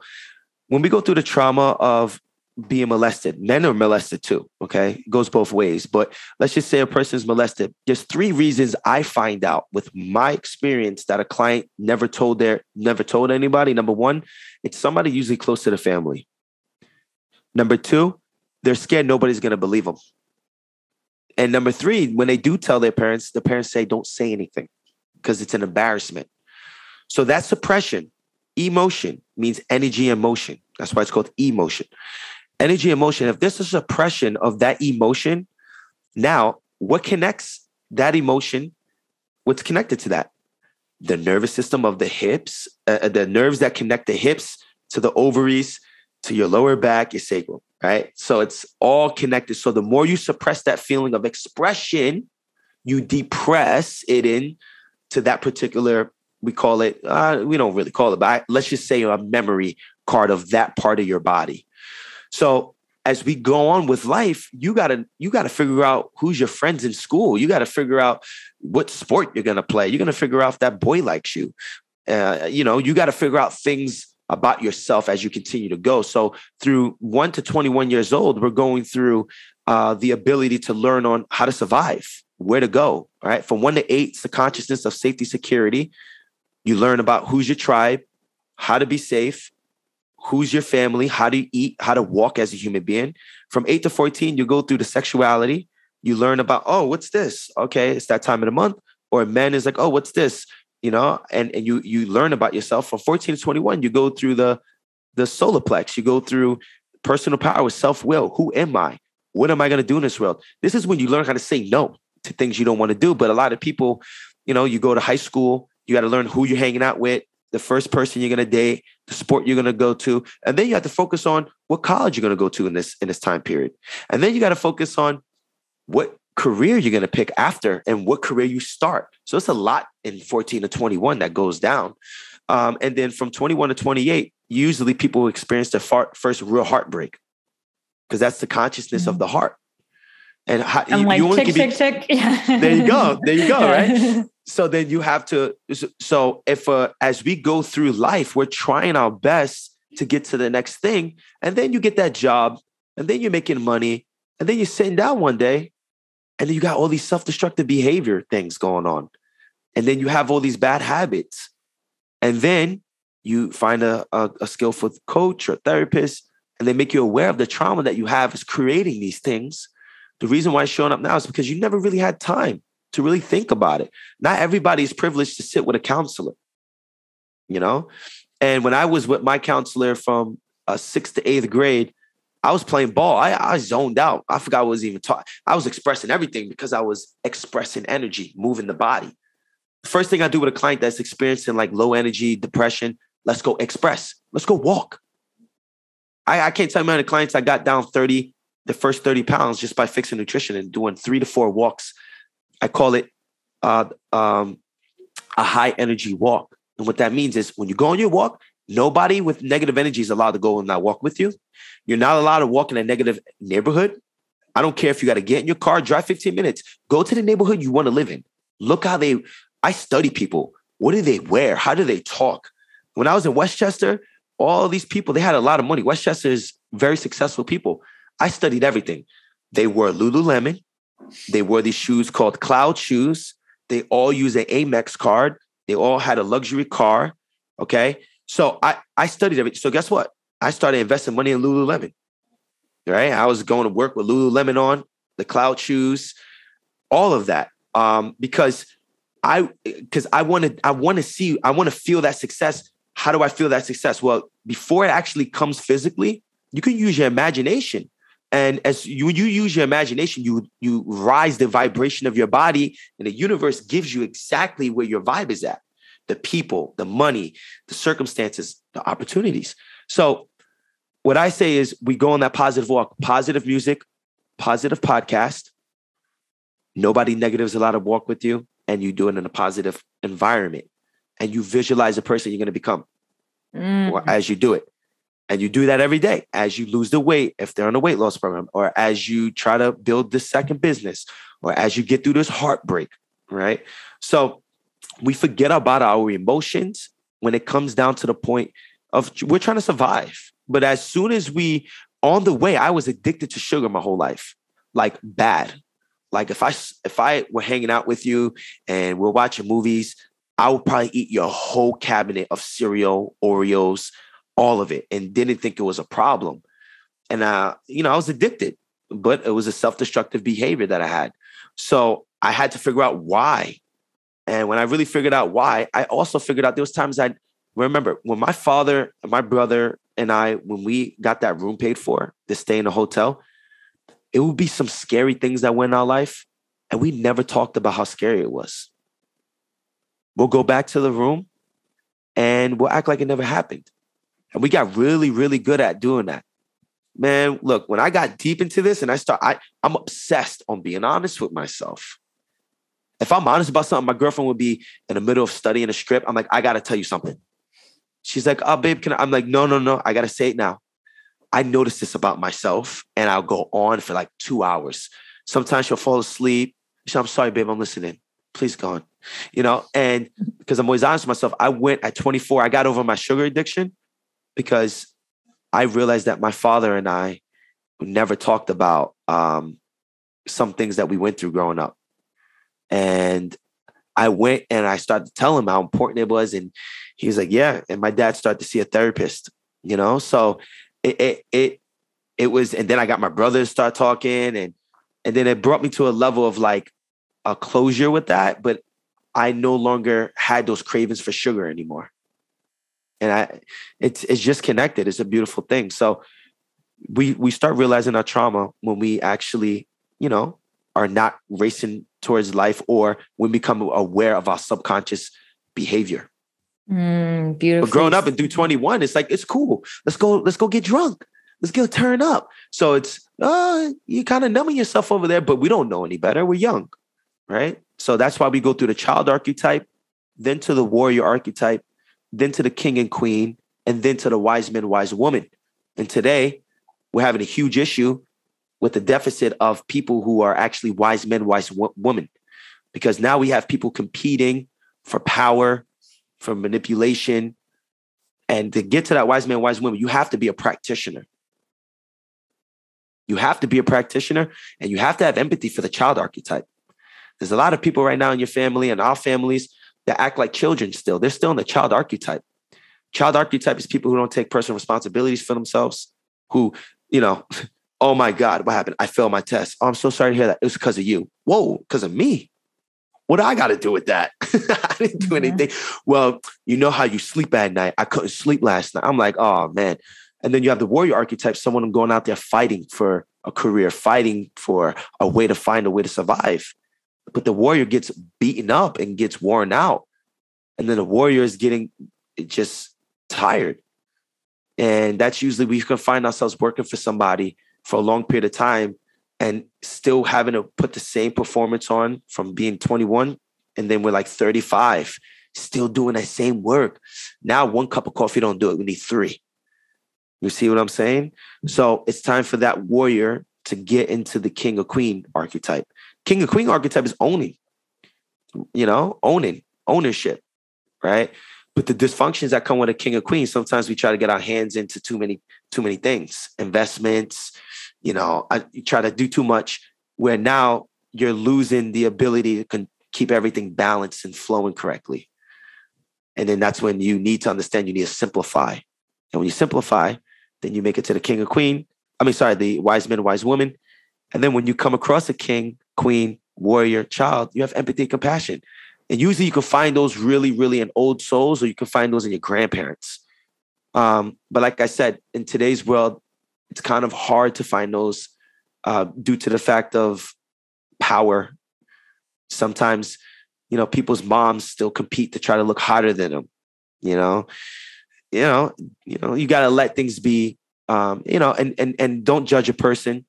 When we go through the trauma of being molested, men are molested too. Okay. It goes both ways, but let's just say a person's molested. There's 3 reasons I find out with my experience that a client never told anybody. Number 1, it's somebody usually close to the family. Number 2, they're scared nobody's going to believe them. And number 3, when they do tell their parents, the parents say, don't say anything because it's an embarrassment. So that suppression, emotion means energy and motion. That's why it's called emotion. Energy and motion. If there's a suppression of that emotion, now what connects that emotion? What's connected to that? The nervous system of the hips, the nerves that connect the hips to the ovaries, to your lower back, your sacral, right? So it's all connected. So the more you suppress that feeling of expression, you depress it in to that particular, we call it, we don't really call it, but let's just say a memory card of that part of your body. So as we go on with life, you gotta figure out who's your friends in school. You got to figure out what sport you're going to play. You're going to figure out if that boy likes you. You got to figure out things about yourself as you continue to go. So through 1 to 21 years old, we're going through the ability to learn on how to survive, where to go. All right. From 1 to 8, it's the consciousness of safety, security. You learn about who's your tribe, how to be safe, who's your family, how to eat, how to walk as a human being. From 8 to 14, you go through the sexuality. You learn about, oh, what's this? Okay, it's that time of the month. Or men is like, oh, what's this? You know, and you learn about yourself. From 14 to 21, you go through the solar plex. You go through personal power, self-will. Who am I? What am I going to do in this world? This is when you learn how to say no to things you don't want to do. But a lot of people, you know, you go to high school, you got to learn who you're hanging out with, the first person you're going to date, the sport you're going to go to. And then you have to focus on what college you're going to go to in this time period. And then you got to focus on what career you're going to pick after and what career you start. So it's a lot in 14 to 21 that goes down. And then from 21 to 28, usually people experience their first real heartbreak, because that's the consciousness of the heart. And you tick, tick, tick. Yeah. There you go. There you go. Right. So then you have to. So if as we go through life, we're trying our best to get to the next thing, and then you get that job, and then you're making money, and then you're sitting down one day, and then you got all these self-destructive behavior things going on, and then you have all these bad habits, and then you find a skillful coach or therapist, and they make you aware of the trauma that you have is creating these things. The reason why it's showing up now is because you never really had time to really think about it. Not everybody is privileged to sit with a counselor, you know? And when I was with my counselor from 6th to 8th grade, I was playing ball. I zoned out. I forgot what was even taught. I was expressing everything because I was expressing energy, moving the body. The first thing I do with a client that's experiencing like low energy, depression, let's go express. Let's go walk. I can't tell you how many clients I got down the first 30 pounds just by fixing nutrition and doing 3 to 4 walks. I call it a high energy walk. And what that means is when you go on your walk, nobody with negative energy is allowed to go on that walk with you. You're not allowed to walk in a negative neighborhood. I don't care if you got to get in your car, drive 15 minutes, go to the neighborhood you want to live in. Look how I study people. What do they wear? How do they talk? When I was in Westchester, all these people, they had a lot of money. Westchester is very successful people. I studied everything. They wore Lululemon. They wore these shoes called Cloud shoes. They all use an Amex card. They all had a luxury car. Okay. So I studied everything. So guess what? I started investing money in Lululemon. Right. I was going to work with Lululemon on, the Cloud shoes, all of that. Because I want to feel that success. How do I feel that success? Well, before it actually comes physically, you can use your imagination. And as you use your imagination, you rise the vibration of your body, and the universe gives you exactly where your vibe is at. The people, the money, the circumstances, the opportunities. So what I say is we go on that positive walk, positive music, positive podcast. Nobody negative is allowed to walk with you, and you do it in a positive environment. And you visualize the person you're going to become as you do it. And you do that every day as you lose the weight, if they're on a weight loss program, or as you try to build this second business, or as you get through this heartbreak, right? So we forget about our emotions when it comes down to the point of we're trying to survive. But as soon as on the way, I was addicted to sugar my whole life, like bad. Like if I were hanging out with you and we're watching movies, I would probably eat your whole cabinet of cereal, Oreos, all of it, and didn't think it was a problem. And, I was addicted, but it was a self-destructive behavior that I had. So I had to figure out why. And when I really figured out why, I also figured out there was times I remember when my father and my brother and I, when we got that room paid for to stay in a hotel, it would be some scary things that went in our life. And we never talked about how scary it was. We'll go back to the room and we'll act like it never happened. And we got really, really good at doing that. Man, look, when I got deep into this and I'm obsessed on being honest with myself. If I'm honest about something, my girlfriend would be in the middle of studying a script. I'm like, I got to tell you something. She's like, oh, babe, I'm like, no. I got to say it now. I noticed this about myself, and I'll go on for like 2 hours. Sometimes she'll fall asleep. She'll, I'm sorry, babe, I'm listening. Please go on. And because I'm always honest with myself, I went at 24, I got over my sugar addiction. because I realized that my father and I never talked about some things that we went through growing up. And I went and I started to tell him how important it was. And he was like, yeah. And my dad started to see a therapist, so it was, and then I got my brothers start talking, and then it brought me to a level of like a closure with that. But I no longer had those cravings for sugar anymore. And it's just connected. It's a beautiful thing. So we start realizing our trauma when we actually, are not racing towards life, or when we become aware of our subconscious behavior. Beautiful. But growing up and through 21, it's like, it's cool. Let's go get drunk. Let's go turn up. So it's, you're kind of numbing yourself over there, but we don't know any better. We're young, right? So that's why we go through the child archetype, then to the warrior archetype, then to the king and queen, and then to the wise man, wise woman. And today we're having a huge issue with the deficit of people who are actually wise men, wise women, because now we have people competing for power, for manipulation. And to get to that wise man, wise woman, you have to be a practitioner. You have to be a practitioner, and you have to have empathy for the child archetype. There's a lot of people right now in your family and our families that act like children still. They're still in the child archetype. Child archetype is people who don't take personal responsibilities for themselves, who, oh my God, what happened? I failed my test. Oh, I'm so sorry to hear that. It was because of you. Whoa, because of me. What do I got to do with that? I didn't do anything. Well, you know how you sleep at night. I couldn't sleep last night. I'm like, oh man. And then you have the warrior archetype, someone going out there fighting for a career, fighting for a way to find a way to survive. But the warrior gets beaten up and gets worn out. And then the warrior is getting just tired. And that's usually we can find ourselves working for somebody for a long period of time and still having to put the same performance on from being 21. And then we're like 35, still doing that same work. Now, 1 cup of coffee don't do it. We need 3. You see what I'm saying? So it's time for that warrior to get into the king or queen archetype. King or queen archetype is owning, ownership, right? But the dysfunctions that come with a king or queen, sometimes we try to get our hands into too many things, investments, you try to do too much, where now you're losing the ability to keep everything balanced and flowing correctly. And then that's when you need to understand you need to simplify. And when you simplify, then you make it to the king or queen. The wise man, wise woman. And then when you come across a king, queen, warrior, child, you have empathy and compassion. And usually you can find those really, really in old souls, or you can find those in your grandparents. But like I said, in today's world, it's kind of hard to find those due to the fact of power. Sometimes, people's moms still compete to try to look hotter than them. You got to let things be, and don't judge a person.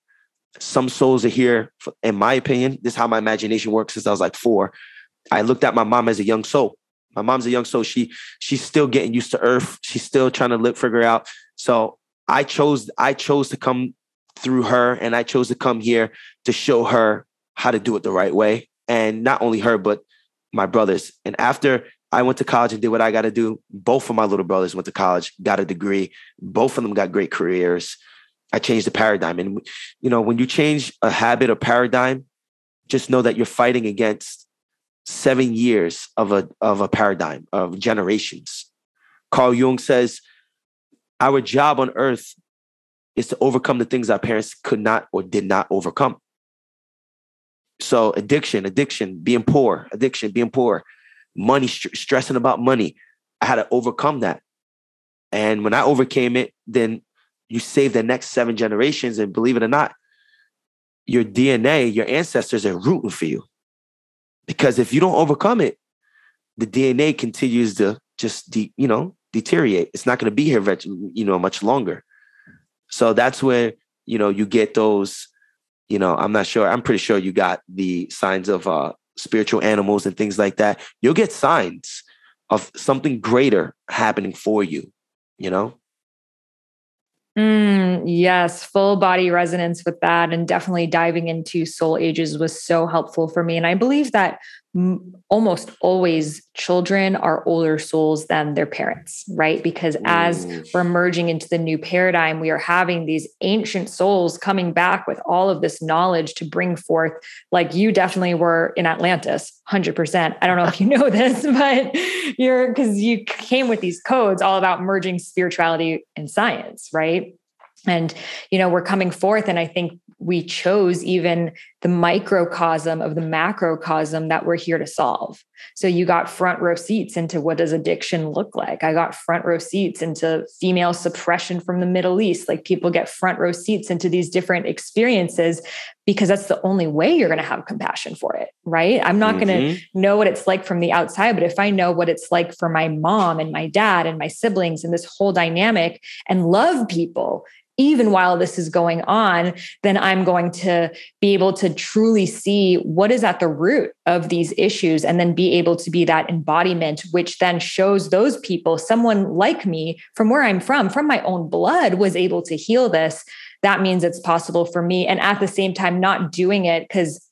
Some souls are here, in my opinion. This is how my imagination works since I was like 4. I looked at my mom as a young soul. My mom's a young soul. She's still getting used to earth. She's still trying to figure out. So I chose to come through her, and I chose to come here to show her how to do it the right way. And not only her, but my brothers. And after I went to college and did what I got to do, both of my little brothers went to college, got a degree. Both of them got great careers. I changed the paradigm. And, when you change a habit or paradigm, just know that you're fighting against 7 years of a paradigm of generations. Carl Jung says, our job on earth is to overcome the things our parents could not or did not overcome. So addiction, being poor, money, stressing about money. I had to overcome that. And when I overcame it, then you save the next 7 generations. And believe it or not, your DNA, your ancestors are rooting for you. Because if you don't overcome it, the DNA continues to just, deteriorate. It's not going to be here, much longer. So that's where, you get those, I'm not sure. I'm pretty sure you got the signs of spiritual animals and things like that. You'll get signs of something greater happening for you, Yes, full body resonance with that. And definitely diving into soul ages was so helpful for me. And I believe that almost always children are older souls than their parents, right? Because as we're merging into the new paradigm, we are having these ancient souls coming back with all of this knowledge to bring forth, like you definitely were in Atlantis, 100%. I don't know if you know this, but because you came with these codes all about merging spirituality and science, right? And, we're coming forth. And I think we chose even the microcosm of the macrocosm that we're here to solve. So you got front row seats into what does addiction look like? I got front row seats into female suppression from the Middle East. Like people get front row seats into these different experiences because that's the only way you're going to have compassion for it, right? I'm not going to know what it's like from the outside, but if I know what it's like for my mom and my dad and my siblings and this whole dynamic and love people, even while this is going on, then I'm going to be able to truly see what is at the root of these issues and then be able to be that embodiment, which then shows those people, someone like me from where I'm from my own blood was able to heal this. That means it's possible for me. And at the same time, not doing it because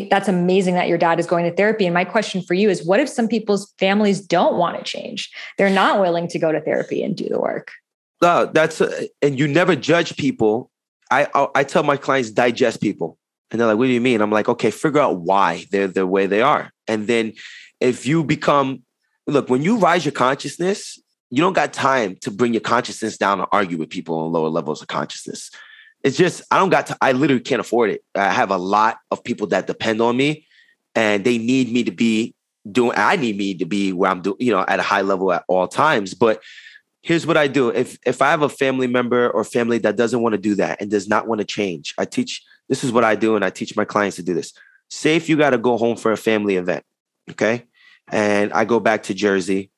that's amazing that your dad is going to therapy. And my question for you is, what if some people's families don't want to change? They're not willing to go to therapy and do the work. No, and you never judge people. I tell my clients, digest people. And they're like, what do you mean? I'm like, okay, figure out why they're the way they are. And then if you look, when you rise your consciousness, you don't got time to bring your consciousness down and argue with people on lower levels of consciousness. It's just, I literally can't afford it. I have a lot of people that depend on me and they need me to be I need me to be where I'm doing, at a high level at all times. But here's what I do. If I have a family member or family that doesn't want to do that and does not want to change, this is what I do. And I teach my clients to do this. Say if you got to go home for a family event, okay? And I go back to Jersey.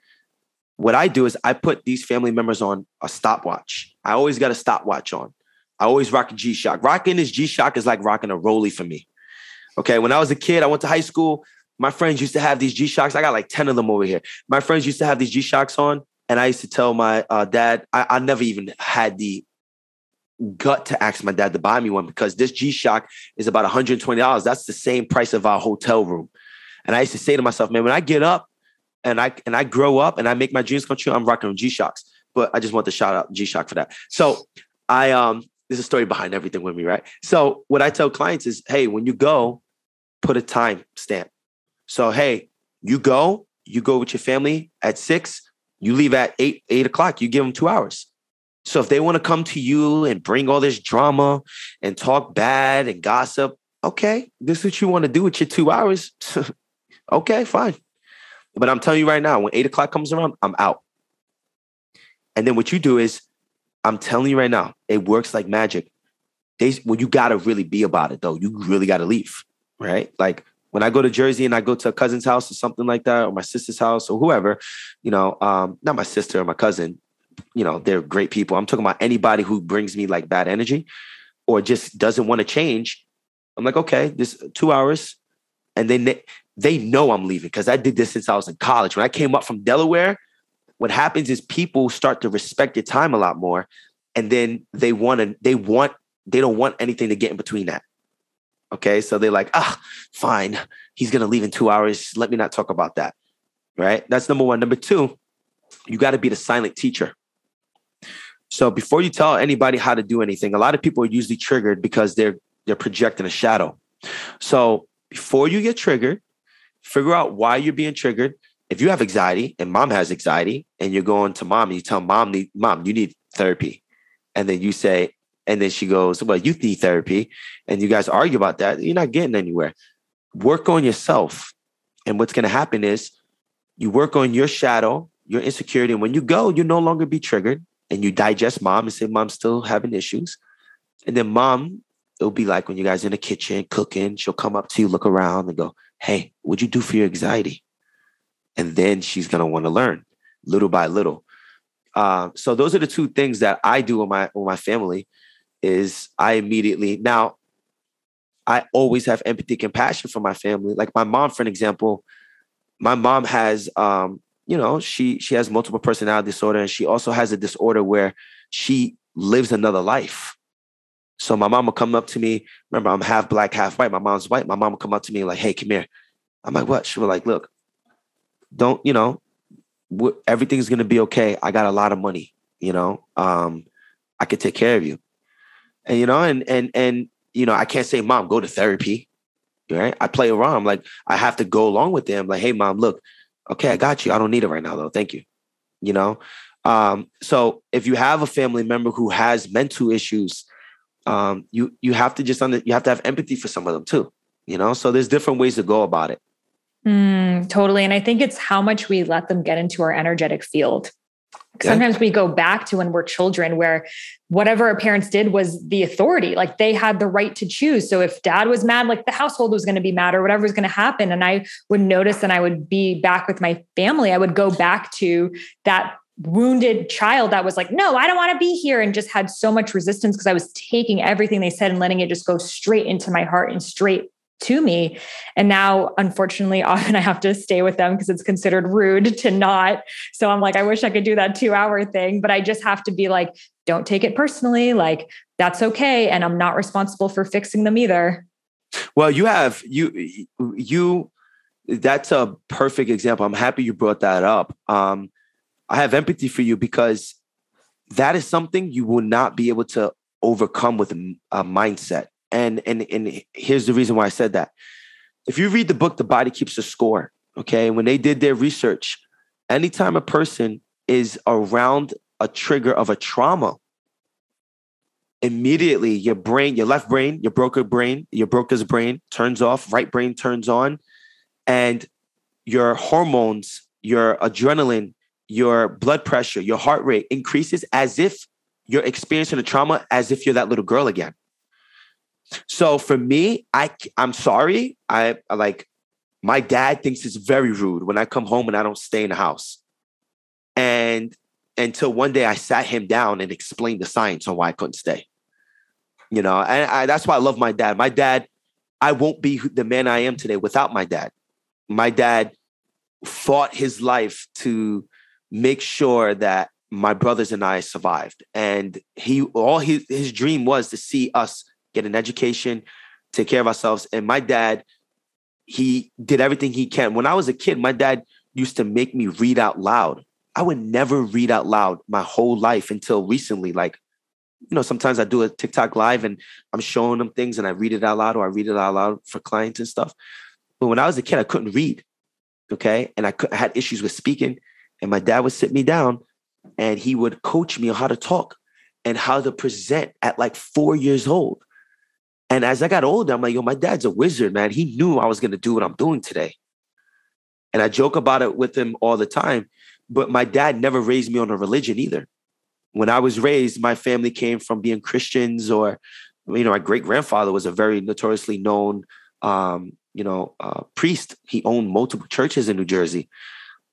What I do is I put these family members on a stopwatch. I always got a stopwatch on. I always rock a G-Shock. Rocking this G-Shock is like rocking a Rollie for me. Okay. When I was a kid, I went to high school. My friends used to have these G-Shocks. I got like 10 of them over here. My friends used to have these G-Shocks on. And I used to tell my dad, I never even had the gut to ask my dad to buy me one because this G-Shock is about $120. That's the same price of our hotel room. And I used to say to myself, man, when I get up and I grow up and I make my dreams come true, I'm rocking G-Shocks. But I just want to shout out G-Shock for that. So there's a story behind everything with me, right? So what I tell clients is, hey, when you go, put a time stamp. So, hey, you go with your family at 6. You leave at 8 o'clock, you give them 2 hours. So if they want to come to you and bring all this drama and talk bad and gossip, okay, this is what you want to do with your 2 hours. Okay, fine. But I'm telling you right now, when 8 o'clock comes around, I'm out. And then what you do is, I'm telling you right now, it works like magic. When you got to really be about it, though, you really got to leave, right? Like, when I go to Jersey and I go to a cousin's house or something like that, or my sister's house or whoever, not my sister or my cousin, they're great people. I'm talking about anybody who brings me like bad energy or just doesn't want to change. I'm like, okay, this 2 hours. And then they know I'm leaving because I did this since I was in college. When I came up from Delaware, what happens is people start to respect your time a lot more. And then they don't want anything to get in between that. Okay, so they're like, fine. He's going to leave in 2 hours. Let me not talk about that. Right? That's number one. Number two, you got to be the silent teacher. So before you tell anybody how to do anything, a lot of people are usually triggered because they're projecting a shadow. So before you get triggered, figure out why you're being triggered. If you have anxiety and mom has anxiety and you're going to mom and you tell mom, you need therapy. And then you say, and then she goes, well, you need therapy. And you guys argue about that. You're not getting anywhere. Work on yourself. And what's going to happen is you work on your shadow, your insecurity. And when you go, you no longer be triggered and you digest mom and say, mom's still having issues. And then mom, it'll be like when you guys are in the kitchen cooking, she'll come up to you, look around and go, hey, what'd you do for your anxiety? And then she's going to want to learn little by little. So those are the two things that I do with my family. Is I always have empathy, compassion for my family. Like my mom, for an example, my mom has, she has multiple personality disorder. And she also has a disorder where she lives another life. So my mom will come up to me. Remember, I'm half black, half white. My mom's white. My mom will come up to me like, hey, come here. I'm like, what? She was like, look, don't, you know, everything's going to be okay. I got a lot of money, you know, I could take care of you. And, you know, and, you know, I can't say, mom, go to therapy. Right. I play around. I'm like, I have to go along with them. Like, hey, mom, look, okay, I got you. I don't need it right now, though. Thank you. You know, so if you have a family member who has mental issues, you have to you have to have empathy for some of them, too. You know, so there's different ways to go about it. Totally. And I think it's how much we let them get into our energetic field. Sometimes we go back to when we're children where whatever our parents did was the authority, like they had the right to choose. So if dad was mad, like the household was going to be mad or whatever was going to happen. And I would notice and I would be back with my family. I would go back to that wounded child that was like, no, I don't want to be here. And just had so much resistance because I was taking everything they said and letting it just go straight into my heart and straight to me. And now, unfortunately, often I have to stay with them because it's considered rude to not. So I'm like, I wish I could do that 2-hour thing, but I just have to be like, don't take it personally. Like, that's okay. And I'm not responsible for fixing them either. Well, that's a perfect example. I'm happy you brought that up. I have empathy for you because that is something you will not be able to overcome with a mindset. And here's the reason why I said that. If you read the book, The Body Keeps the Score, okay, when they did their research, anytime a person is around a trigger of a trauma, immediately your brain, your left brain, your broca's brain turns off, right brain turns on, and your hormones, your adrenaline, your blood pressure, your heart rate increases as if you're experiencing a trauma, as if you're that little girl again. So for me, I'm sorry. I like, my dad thinks it's very rude when I come home and I don't stay in the house. And until one day I sat him down and explained the science on why I couldn't stay. You know, and that's why I love my dad. My dad, I won't be the man I am today without my dad. My dad fought his life to make sure that my brothers and I survived. And his dream was to see us get an education, take care of ourselves. And my dad, he did everything he can. When I was a kid, my dad used to make me read out loud. I would never read out loud my whole life until recently. Like, you know, sometimes I do a TikTok live and I'm showing them things and I read it out loud, or I read it out loud for clients and stuff. But when I was a kid, I couldn't read. Okay. And I had issues with speaking, and my dad would sit me down and he would coach me on how to talk and how to present at like 4 years old. And as I got older, I'm like, yo, my dad's a wizard, man. He knew I was going to do what I'm doing today. And I joke about it with him all the time. But my dad never raised me on a religion either. When I was raised, my family came from being Christians, or, you know, my great-grandfather was a very notoriously known, priest. He owned multiple churches in New Jersey.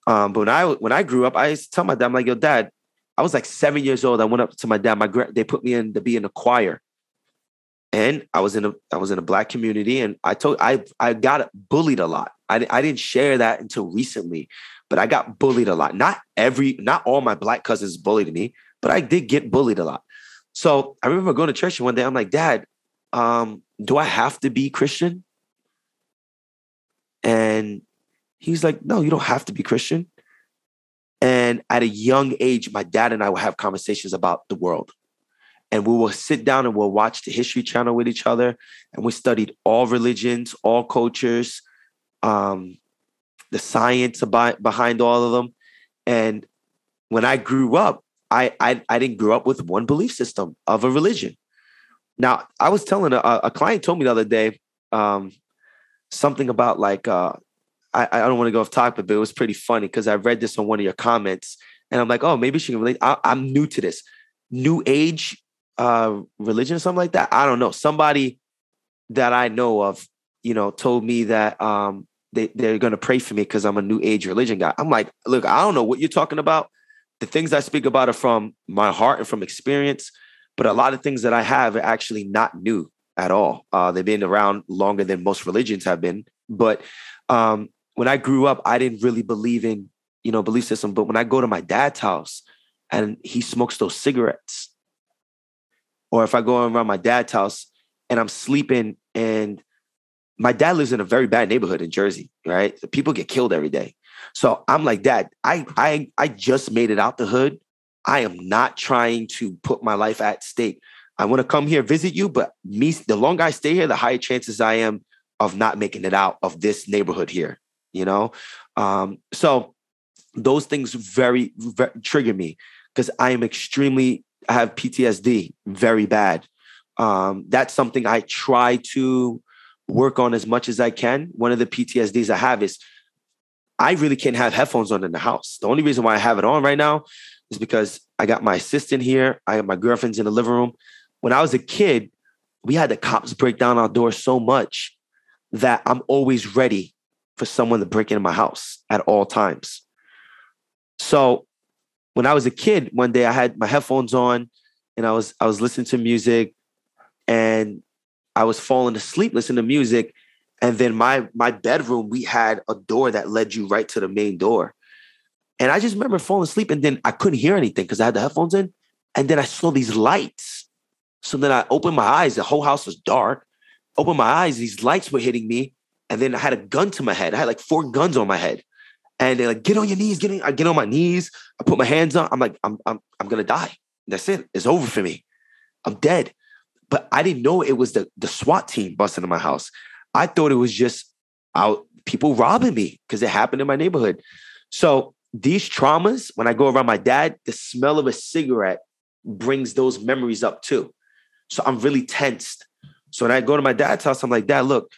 But when I grew up, I used to tell my dad, I'm like, yo, Dad, I was like 7 years old. I went up to my dad. They put me in to be in a choir. And I was in a Black community, and I got bullied a lot. I didn't share that until recently, but I got bullied a lot. Not all my Black cousins bullied me, but I did get bullied a lot. So I remember going to church one day. I'm like, Dad, do I have to be Christian? And he's like, no, you don't have to be Christian. And at a young age, my dad and I would have conversations about the world. And we will sit down and we'll watch the History Channel with each other. And we studied all religions, all cultures, the science behind all of them. And when I grew up, I didn't grow up with one belief system of a religion. Now, I was telling a client told me the other day something about like, I don't want to go off topic, but it was pretty funny because I read this on one of your comments. And I'm like, oh, maybe she can relate. I'm new to this. New Age religion or something like that. I don't know. Somebody that I know of, you know, told me that they're going to pray for me because I'm a New Age religion guy. I'm like, look, I don't know what you're talking about. The things I speak about are from my heart and from experience, but a lot of things that I have are actually not new at all. They've been around longer than most religions have been. But when I grew up, I didn't really believe in, you know, belief system. But when I go to my dad's house and he smokes those cigarettes, or if I go around my dad's house and I'm sleeping and my dad lives in a very bad neighborhood in Jersey, right? People get killed every day. So I'm like, Dad, I just made it out the hood. I am not trying to put my life at stake. I want to come here, visit you, but the longer I stay here, the higher chances I am of not making it out of this neighborhood here, you know? So those things very, very trigger me because I have PTSD very bad. That's something I try to work on as much as I can. One of the PTSDs I have is I really can't have headphones on in the house. The only reason why I have it on right now is because I got my assistant here. I got my girlfriend's in the living room. When I was a kid, we had the cops break down our door so much that I'm always ready for someone to break into my house at all times. So when I was a kid, one day I had my headphones on and I was listening to music and I was falling asleep listening to music. And then my bedroom, we had a door that led you right to the main door. And I just remember falling asleep and then I couldn't hear anything because I had the headphones in. And then I saw these lights. So then I opened my eyes. The whole house was dark. Opened my eyes. These lights were hitting me. And then I had a gun to my head. I had like 4 guns on my head. And they're like, get on your knees. I get on my knees. I put my hands on. I'm like, I'm going to die. That's it. It's over for me. I'm dead. But I didn't know it was the SWAT team busting in my house. I thought it was just people robbing me because it happened in my neighborhood. So these traumas, when I go around my dad, the smell of a cigarette brings those memories up too. So I'm really tensed. So when I go to my dad's house, I'm like, Dad, look,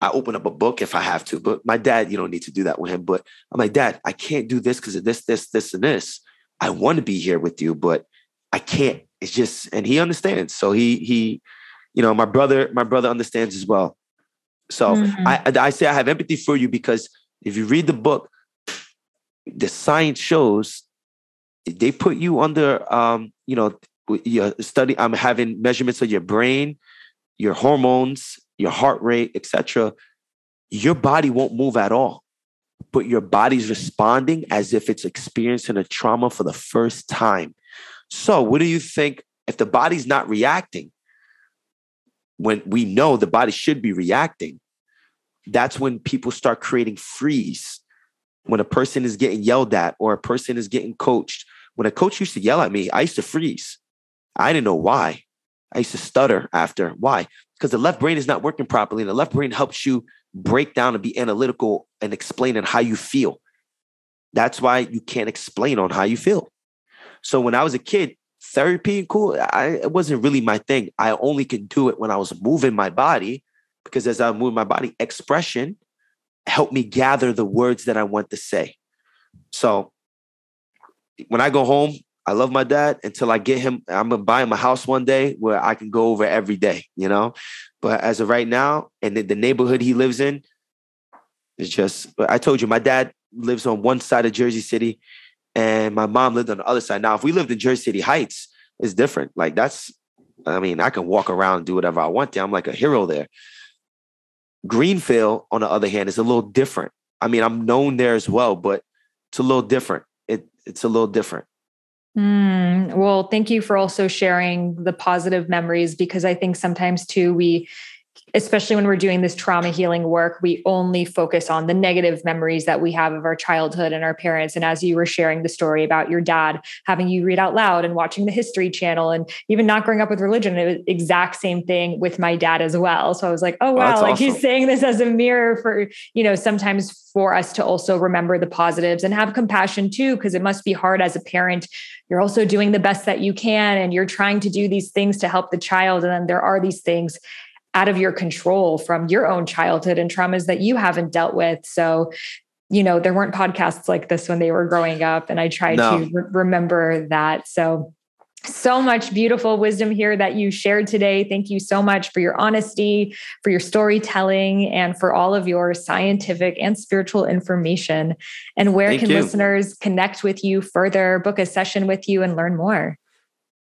I open up a book if I have to, but my dad, you don't need to do that with him. But I'm like, Dad, I can't do this because of this, and this. I want to be here with you, but I can't. It's just, and he understands. So he, my brother understands as well. So I say I have empathy for you because if you read the book, the science shows they put you under, your study. I'm having measurements of your brain, your hormones, your heart rate, etc. Your body won't move at all, but your body's responding as if it's experiencing a trauma for the first time. So what do you think if the body's not reacting? When we know the body should be reacting, that's when people start creating freeze. When a person is getting yelled at or a person is getting coached. When a coach used to yell at me, I used to freeze. I didn't know why. I used to stutter after. Why? Because the left brain is not working properly. And the left brain helps you break down and be analytical and explain on how you feel. That's why you can't explain on how you feel. So when I was a kid, therapy and cool, it wasn't really my thing. I only could do it when I was moving my body, because as I move my body, expression helped me gather the words that I want to say. So when I go home, I love my dad until I get him. I'm going to buy him a house one day where I can go over every day, But as of right now, and the neighborhood he lives in, is just, I told you, my dad lives on one side of Jersey City and my mom lived on the other side. Now, if we lived in Jersey City Heights, it's different. Like I can walk around and do whatever I want there. I'm like a hero there. Greenfield, on the other hand, is a little different. I'm known there as well, but it's a little different. It's a little different. Well, thank you for also sharing the positive memories, because I think sometimes too, especially when we're doing this trauma healing work, we only focus on the negative memories that we have of our childhood and our parents. And as you were sharing the story about your dad having you read out loud and watching the History Channel and even not growing up with religion, it was the exact same thing with my dad as well. So I was like, oh, wow, like awesome. He's saying this as a mirror for, sometimes for us to also remember the positives and have compassion too, because it must be hard as a parent. You're also doing the best that you can, and you're trying to do these things to help the child. And then there are these things out of your control from your own childhood and traumas that you haven't dealt with. So, there weren't podcasts like this when they were growing up, and I tried to remember that. So much beautiful wisdom here that you shared today. Thank you so much for your honesty, for your storytelling, and for all of your scientific and spiritual information. And where can listeners connect with you further, book a session with you, and learn more?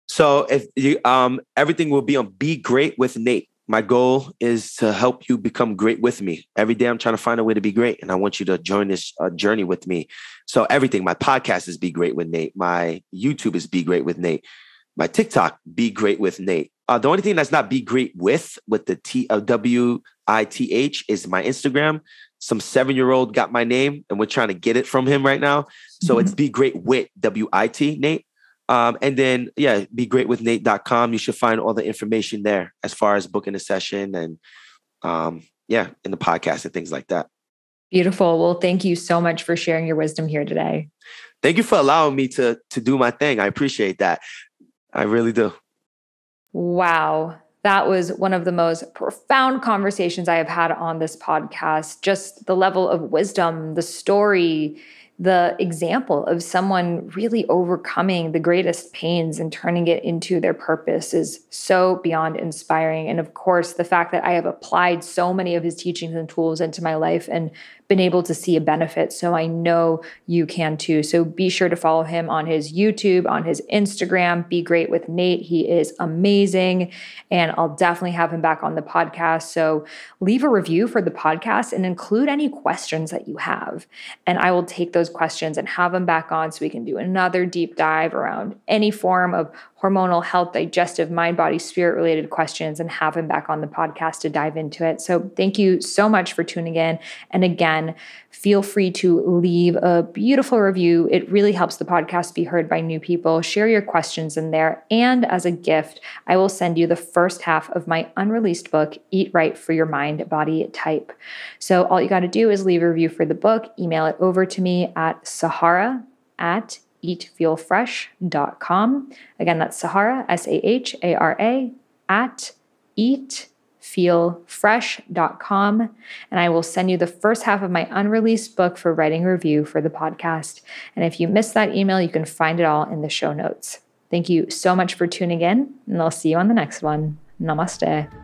So if you, everything will be on Be Great with Nate. My goal is to help you become great with me. Every day I'm trying to find a way to be great, and I want you to join this journey with me. So everything, my podcast is Be Great with Nate. My YouTube is Be Great with Nate. My TikTok, Be Great with Nate. The only thing that's not Be Great with the TW is my Instagram. Some 7-year-old got my name and we're trying to get it from him right now. So it's Be Great With, WIT, Nate. And then, begreatwithnate.com. You should find all the information there as far as booking a session and, in the podcast and things like that. Beautiful. Well, thank you so much for sharing your wisdom here today. Thank you for allowing me to do my thing. I appreciate that. I really do. Wow. That was one of the most profound conversations I have had on this podcast. Just the level of wisdom, the story, the example of someone really overcoming the greatest pains and turning it into their purpose is so beyond inspiring. And of course, the fact that I have applied so many of his teachings and tools into my life and been able to see a benefit. So I know you can too. So be sure to follow him on his YouTube, on his Instagram, Be Great With Nate. He is amazing. And I'll definitely have him back on the podcast. So leave a review for the podcast and include any questions that you have. And I will take those questions and have him back on so we can do another deep dive around any form of hormonal, health, digestive, mind, body, spirit related questions and have him back on the podcast to dive into it. So thank you so much for tuning in. And again, feel free to leave a beautiful review. It really helps the podcast be heard by new people. Share your questions in there. And as a gift, I will send you the first half of my unreleased book, Eat Right for Your Mind, Body Type. So all you got to do is leave a review for the book, email it over to me at Sahara@eatfeelfresh.com. Again, that's Sahara, Sahara, at eatfeelfresh.com. And I will send you the first half of my unreleased book for writing a review for the podcast. And if you missed that email, you can find it all in the show notes. Thank you so much for tuning in, and I'll see you on the next one. Namaste.